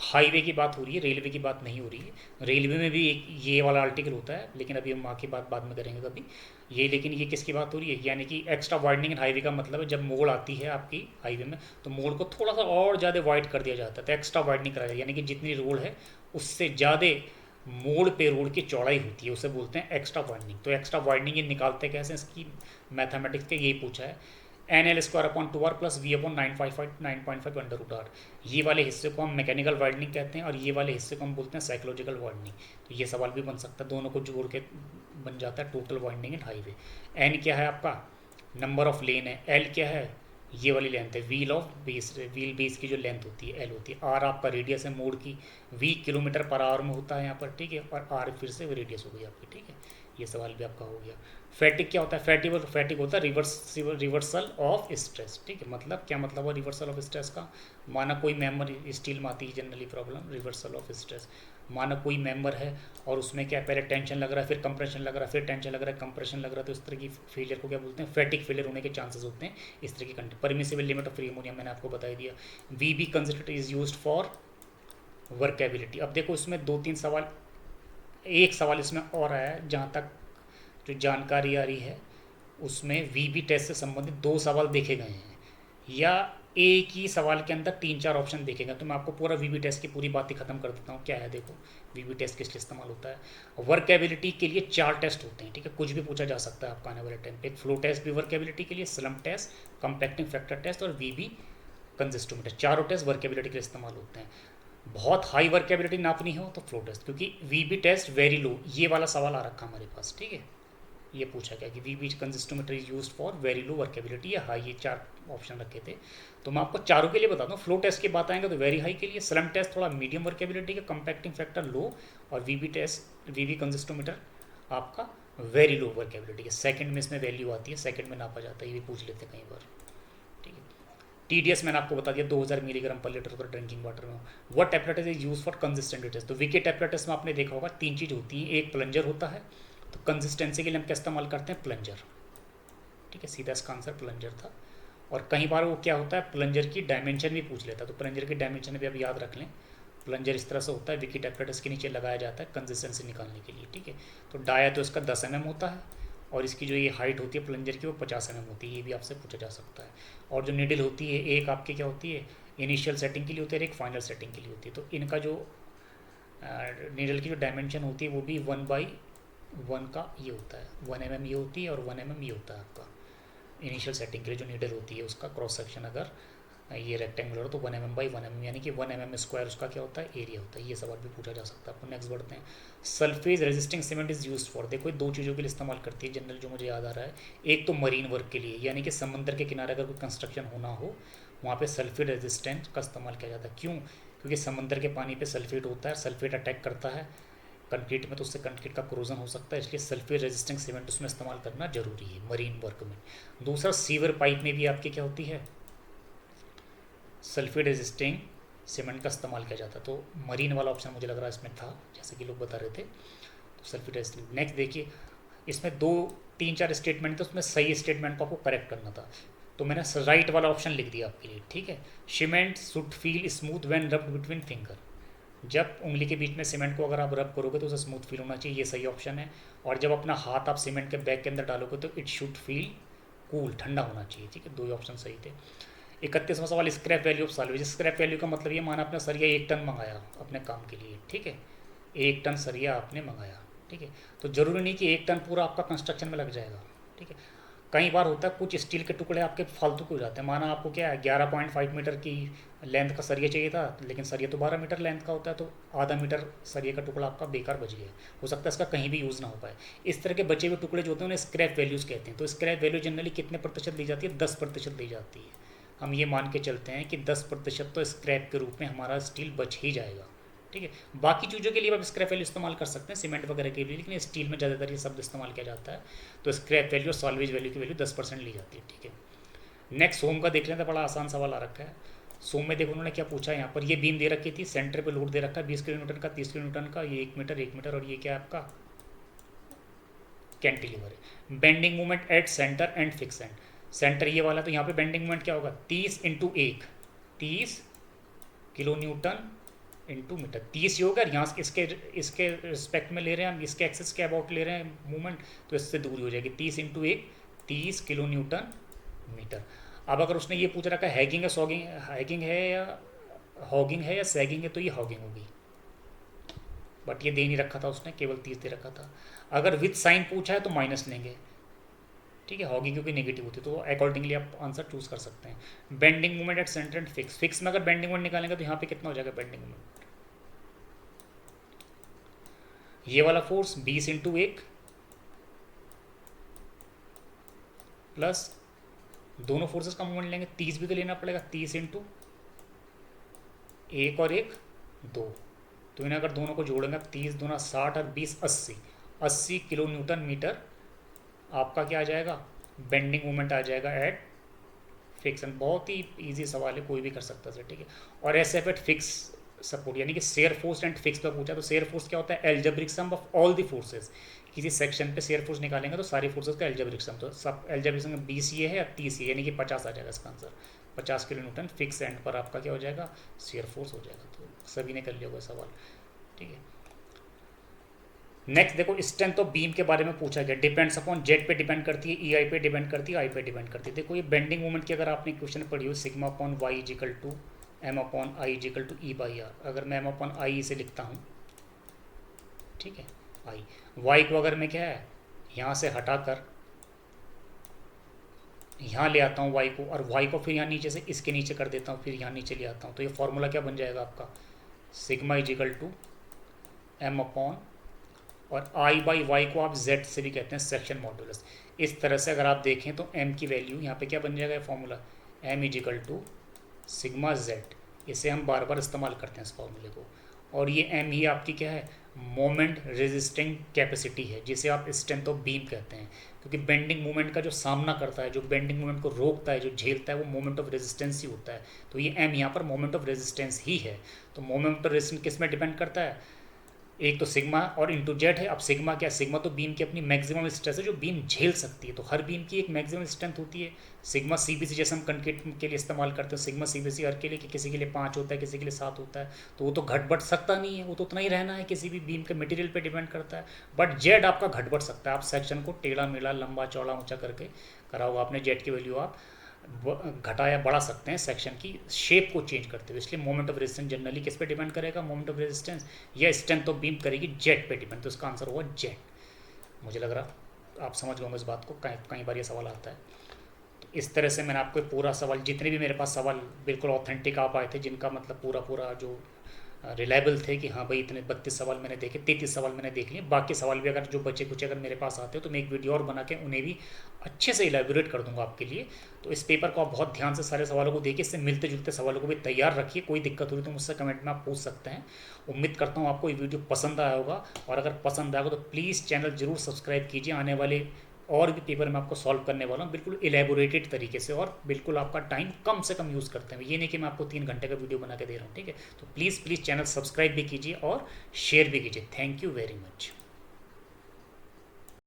हाईवे की बात हो रही है, रेलवे की बात नहीं हो रही है। रेलवे में भी एक ये वाला आर्टिकल होता है, लेकिन अभी हम वहाँ की बात बाद में करेंगे कभी। ये लेकिन ये किसकी बात हो रही है? यानी कि एक्स्ट्रा वाइडनिंग इन हाईवे का मतलब है जब मोड़ आती है आपकी हाईवे में, तो मोड़ को थोड़ा सा और ज़्यादा वाइड कर दिया जाता है, तो एक्स्ट्रा वाइडनिंग कराया, यानी कि जितनी रोड है उससे ज़्यादा मोड़ पे रोड की चौड़ाई होती है, उसे बोलते हैं एक्स्ट्रा वाइडनिंग। तो एक्स्ट्रा वाइडनिंग ये निकालते कैसे, इसकी मैथमेटिक्स के यही पूछा है। NL² / 2R + V/9.5 under root are. ये वाले हिस्से को हम मैकेनिकल वाइडनिंग कहते हैं और ये वाले हिस्से को हम बोलते हैं साइकोलॉजिकल वाइडनिंग। तो ये सवाल भी बन सकता है, दोनों को जोड़ के बन जाता है टोटल वाइडनिंग इन हाईवे। N क्या है आपका? नंबर ऑफ लेन है। L क्या है? ये वाली लेंथ है, व्हील बेस की जो लेंथ होती है L होती है। R आपका रेडियस है मोड़ की, V km/h में होता है यहाँ पर। ठीक है, और R फिर से रेडियस हो गई आपकी। ठीक है, ये सवाल भी आपका हो गया। फैटिक क्या होता है? फैटिक होता है रिवर्सल ऑफ स्ट्रेस। ठीक है, मतलब क्या मतलब हुआ रिवर्सल ऑफ स्ट्रेस का? माना कोई मेंबर, स्टील में आती है generally problem, reversal of stress. माना कोई मेंबर है और उसमें क्या, पहले टेंशन लग रहा है, फिर कंप्रेशन लग रहा है, फिर टेंशन लग रहा है, कंप्रेशन लग रहा है, तो इस तरह की फेलियर को क्या बोलते हैं? फैटिक फेलियर होने के चांसेस होते हैं इस तरह की condition. Permissible limit of free ammonia मैंने आपको बता दिया। V B considered is used for workability. अब देखो इसमें 2-3 सवाल, एक सवाल इसमें और आया है, जहाँ तक जो जानकारी आ रही है उसमें वीबी टेस्ट से संबंधित 2 सवाल देखे गए हैं, या एक ही सवाल के अंदर 3-4 ऑप्शन देखे गए। तो मैं आपको पूरा वीबी टेस्ट की पूरी बात ही खत्म कर देता हूँ। क्या है देखो, वीबी टेस्ट किस लिए इस्तेमाल होता है। वर्केबिलिटी के लिए 4 टेस्ट होते हैं। ठीक है, कुछ भी पूछा जा सकता है आपका आने वाले टाइम पे। एक फ्लो टेस्ट भी वर्केबिलिटी के लिए, slump test, compacting factor test और वीबी कंसिस्टोमीटर, चारों टेस्ट वर्केबिलिटी के लिए इस्तेमाल होते हैं। बहुत हाई वर्केबिलिटी नापनी हो तो फ्लो टेस्ट, क्योंकि वीबी टेस्ट वेरी लो, ये वाला सवाल आ रखा हमारे पास। ठीक है, ये पूछा गया कि VB consistometer is used for very low workability या हाई, ये 4 ऑप्शन रखे थे। तो मैं आपको चारों के लिए बताता हूँ। फ्लो टेस्ट की बात आएंगे तो वेरी हाई के लिए, स्लम टेस्ट थोड़ा मीडियम वर्केबिलिटी का, कंपैक्टिंग फैक्टर लो, और वीबी कंसिस्टोमीटर आपका वेरी लो वर्केबिलिटी के। सेकंड में इसमें वैल्यू आती है, सेकंड में नापा जाता है, ये भी पूछ लेते हैं कई बार। ठीक है, TDS मैंने आपको बता दिया 2000 मिलीग्राम पर लीटर अगर ड्रिंकिंग वाटर में। What apparatus is use for consistent test? तो विकेट एपरेटस में आपने देखा होगा 3 चीज़ होती है। एक प्लंजर होता है, तो कंसिस्टेंसी के लिए हम क्या इस्तेमाल करते हैं? प्लंजर। ठीक है, सीधा इसका आंसर प्लंजर था। और कई बार वो क्या होता है, प्लंजर की डायमेंशन भी पूछ लेता है, तो प्लंजर की डायमेंशन भी आप याद रख लें। प्लंजर इस तरह से होता है, विकेट एपरेटस के नीचे लगाया जाता है कंसिस्टेंसी निकालने के लिए। ठीक है, तो डाया तो इसका 10 mm होता है, और इसकी जो ये हाइट होती है प्लंजर की वो 50 mm होती है, ये भी आपसे पूछा जा सकता है। और जो निडल होती है, एक आपकी क्या होती है, इनिशियल सेटिंग के लिए होती है और एक फाइनल सेटिंग के लिए होती है। तो इनका जो निडल की जो डायमेंशन होती है वो भी 1/1 का ये होता है, 1 mm ये होती है और 1 mm ये होता है आपका इनिशियल सेटिंग के लिए जो नीडल होती है उसका क्रॉस सेक्शन अगर ये रेक्टेंगुलर हो तो 1 mm/1 mm, यानी कि 1 mm² उसका क्या होता है? एरिया होता है। ये सवाल भी पूछा जा सकता है आपको। नेक्स्ट बढ़ते हैं। Sulphate resisting cement is used for, देखो 2 चीज़ों के लिए इस्तेमाल करती है जनरल, जो मुझे याद आ रहा है। एक तो मरीन वर्क के लिए, यानी कि समंदर के किनारे अगर कोई कंस्ट्रक्शन होना हो वहाँ पे सल्फेट रेजिस्टेंट का इस्तेमाल किया जाता है। क्यों? क्योंकि समंदर के पानी पे सल्फेट होता है, सल्फेट अटैक करता है कंक्रीट में, तो उससे कंक्रीट का क्रोजन हो सकता है, इसलिए सल्फेट रेजिस्टिंग सीमेंट उसमें इस्तेमाल करना जरूरी है मरीन वर्क में। दूसरा, सीवर पाइप में भी आपकी क्या होती है? सल्फेट रेजिस्टिंग सीमेंट का इस्तेमाल किया जाता है। तो मरीन वाला ऑप्शन मुझे लग रहा है इसमें था, जैसे कि लोग बता रहे थे, तो सल्फेट रेजिस्टिंग। नेक्स्ट देखिए, इसमें 2-3-4 स्टेटमेंट थे, उसमें सही स्टेटमेंट को आपको करेक्ट करना था, तो मैंने राइट वाला ऑप्शन लिख दिया आपके लिए। ठीक है, cement should feel smooth when rubbed between finger, जब उंगली के बीच में सीमेंट को अगर आप रब करोगे तो उसे स्मूथ फील होना चाहिए, ये सही ऑप्शन है। और जब अपना हाथ आप सीमेंट के बैग के अंदर डालोगे तो इट शुड फील कूल, ठंडा होना चाहिए। ठीक है, 2 ऑप्शन सही थे। 31वां सवाल, scrap value of salvage. Scrap value का मतलब ये, माना आपने सरिया 1 टन मंगाया अपने काम के लिए, ठीक है, 1 टन सरिया आपने मंगाया, ठीक है। तो ज़रूरी नहीं कि 1 टन पूरा आपका कंस्ट्रक्शन में लग जाएगा, ठीक है। कई बार होता है कुछ स्टील के टुकड़े आपके फालतू के हो जाते हैं। माना आपको क्या है 11.5 मीटर की लेंथ का सरिया चाहिए था, लेकिन सरिया तो 12 मीटर लेंथ का होता है, तो आधा मीटर सरिया का टुकड़ा आपका बेकार बच गया। हो सकता है इसका कहीं भी यूज़ ना हो पाए। इस तरह के बचे हुए टुकड़े जो होते हैं उन्हें स्क्रैप वैल्यूज़ कहते हैं। तो स्क्रैप वैल्यू जनरली कितने प्रतिशत दी जाती है? 10% दी जाती है। हम ये मान के चलते हैं कि 10% तो स्क्रैप के रूप में हमारा स्टील बच ही जाएगा, ठीक है। बाकी चीज़ों के लिए आप स्क्रैप वैल्यू इस्तेमाल कर सकते हैं, सीमेंट वगैरह के लिए, लेकिन स्टील में ज़्यादातर ये शब्द इस्तेमाल किया जाता है। तो स्क्रैप वैल्यू और सॉल्वेज वैल्यू की वैल्यू 10% ली जाती है, ठीक है। नेक्स्ट सोम का देख लेते हैं, बड़ा आसान सवाल आ रखा है। सोम में देखो उन्होंने क्या पूछा है। यहाँ पर ये बीम दे रखी थी, सेंटर पे लोड दे रखा है 20 किलो न्यूटन का, 30 किलो न्यूटन का, ये 1 मीटर और ये क्या है आपका कैंटिलीवर है। Bending moment at centre and fix and, centre ये वाला, तो यहाँ पे बेंडिंग मोमेंट क्या होगा? 30 into 1, 30 kilo newton into metre. 30 ही होगा, यहाँ इसके इसके रिस्पेक्ट में ले रहे हैं हम, इसके एक्सेस के अबाउट ले रहे हैं मूवमेंट, तो इससे दूरी हो जाएगी 30 इंटू 1, 30 किलो न्यूटन मीटर। अब अगर उसने ये पूछ रखा है हैगिंग या सॉगिंग, हैगिंग है या हॉगिंग है या सैगिंग है, तो ये हॉगिंग होगी, बट ये दे नहीं रखा था उसने, केवल 30 दे रखा था। अगर विथ साइन पूछा है तो माइनस लेंगे, ठीक है। हॉगिंग क्योंकि नेगेटिव होती है, तो अकॉर्डिंगली आप आंसर चूज कर सकते हैं। Bending moment at centre and fix, fix में अगर बेंडिंग मोमेंट निकालेंगे तो यहाँ पे कितना हो जाएगा बेंडिंग मोमेंट? ये वाला फोर्स 20 इंटू 1 प्लस दोनों फोर्सेस का मूवमेंट लेंगे, 30 भी तो लेना पड़ेगा, 30 इंटू 1 और 1 2, तो इन्हें अगर दोनों को जोड़ेंगे 30 दूना 60 और 20 80, 80 किलो न्यूटन मीटर आपका क्या आ जाएगा? बेंडिंग मोमेंट आ जाएगा एट फिक्स। बहुत ही इजी सवाल है, कोई भी कर सकता है, ठीक है। और S F eight fix support, यानी कि शेयर फोर्स एंड फिक्स पर पूछा, तो शेयर फोर्स क्या होता है? Algebraic sum of all the forces. किसी सेक्शन पे शेयर फोर्स निकालेंगे तो सारी फोर्सेस का एल्जेब्रिक सम, तो सब एल्जेब्रिक सम 20 ये है या 30 ये, यानी कि 50 आ जाएगा इसका answer. 50 kilo Newton fix and पर आपका क्या हो जाएगा? शेयर फोर्स हो जाएगा। तो सभी ने कर लिया होगा सवाल, ठीक है। नेक्स्ट देखो, स्ट्रेंथ ऑफ बीम के बारे में पूछा गया। डिपेंड्स अपॉन जेड पे डिपेंड करती है, ई आई पे डिपेंड करती है, आई पे डिपेंड करती है। देखो ये बेंडिंग मोमेंट की अगर आपने क्वेश्चन पढ़ी हो, sigma upon Y equal to M upon I equal to E by R. अगर मैं एम अपॉन आई इसे लिखता हूँ, ठीक है, आई, वाई को अगर मैं क्या है यहाँ से हटाकर यहाँ ले आता हूँ वाई को, और वाई को फिर यहाँ नीचे से इसके नीचे कर देता हूँ, फिर यहाँ नीचे ले आता हूँ, तो ये फॉर्मूला क्या बन जाएगा आपका? Sigma equal to M upon, और आई बाई वाई को आप जेड से भी कहते हैं, सेक्शन मॉडुलस। इस तरह से अगर आप देखें तो एम की वैल्यू यहाँ पे क्या बन जाएगा? Formula M equal to sigma Z. इसे हम बार बार इस्तेमाल करते हैं इस फॉर्मूले को। और ये एम ही आपकी क्या है? मोमेंट रेजिस्टिंग कैपेसिटी है, जिसे आप स्ट्रेंथ ऑफ बीम कहते हैं। क्योंकि बेंडिंग मोमेंट का जो सामना करता है, जो बेंडिंग मोमेंट को रोकता है, जो झेलता है, वो मोमेंट ऑफ रेजिस्टेंस ही होता है। तो ये एम यहाँ पर मोमेंट ऑफ रेजिस्टेंस ही है। तो मोमेंट ऑफ रेजिस्टेंस किस में डिपेंड करता है? एक तो सिग्मा और इंटू जेड है। अब सिग्मा क्या? सिग्मा तो बीम की अपनी मैक्सिमम स्ट्रेस है जो बीम झेल सकती है। तो हर बीम की एक मैक्सिमम स्ट्रेंथ होती है। सिग्मा सीबीसी जैसे हम कंक्रीट के लिए इस्तेमाल करते हैं, सिग्मा सीबीसी हर के लिए, कि किसी के लिए 5 होता है, किसी के लिए 7 होता है, तो वो तो घट बढ़ सकता नहीं है, वो तो उतना ही रहना है। किसी भी बीम के मटेरियल पे डिपेंड करता है। बट जेड आपका घट बढ़ सकता है। आप सेक्शन को टेढ़ा मेढ़ा, लंबा चौड़ा ऊंचा करके करा होगा आपने, जेड की वैल्यू आप घटा या बढ़ा सकते हैं सेक्शन की शेप को चेंज करते हुए। इसलिए मोमेंट ऑफ रेजिस्टेंस जनरली किस पे डिपेंड करेगा? मोमेंट ऑफ रेजिस्टेंस या स्ट्रेंथ ऑफ बीम करेगी जेड पे डिपेंड। तो इसका आंसर होगा जेड। मुझे लग रहा आप समझ गए इस बात को, कई बार ये सवाल आता है। तो इस तरह से मैंने आपको पूरा सवाल, जितने भी मेरे पास सवाल बिल्कुल ऑथेंटिक आ पाए थे, जिनका मतलब पूरा जो रिलायबल थे कि हाँ भाई इतने 32 सवाल मैंने देखे, 33 सवाल मैंने देख लिए। बाकी सवाल भी अगर जो बचे कुछ अगर मेरे पास आते हो तो मैं एक वीडियो और बना के उन्हें भी अच्छे से इलेबोरेट कर दूंगा आपके लिए। तो इस पेपर को आप बहुत ध्यान से सारे सवालों को देखिए, इससे मिलते जुलते सवालों को भी तैयार रखिए। कोई दिक्कत हुई तो मुझसे कमेंट में आप पूछ सकते हैं। उम्मीद करता हूँ आपको ये वीडियो पसंद आया होगा, और अगर पसंद आएगा तो प्लीज़ चैनल जरूर सब्सक्राइब कीजिए। आने वाले और भी पेपर मैं आपको सॉल्व करने वाला हूँ बिल्कुल इलेबोरेटेड तरीके से, और बिल्कुल आपका टाइम कम से कम यूज़ करते हैं। ये नहीं कि मैं आपको 3 घंटे का वीडियो बना के दे रहा हूँ, ठीक है। तो प्लीज़ चैनल सब्सक्राइब भी कीजिए और शेयर भी कीजिए। Thank you very much.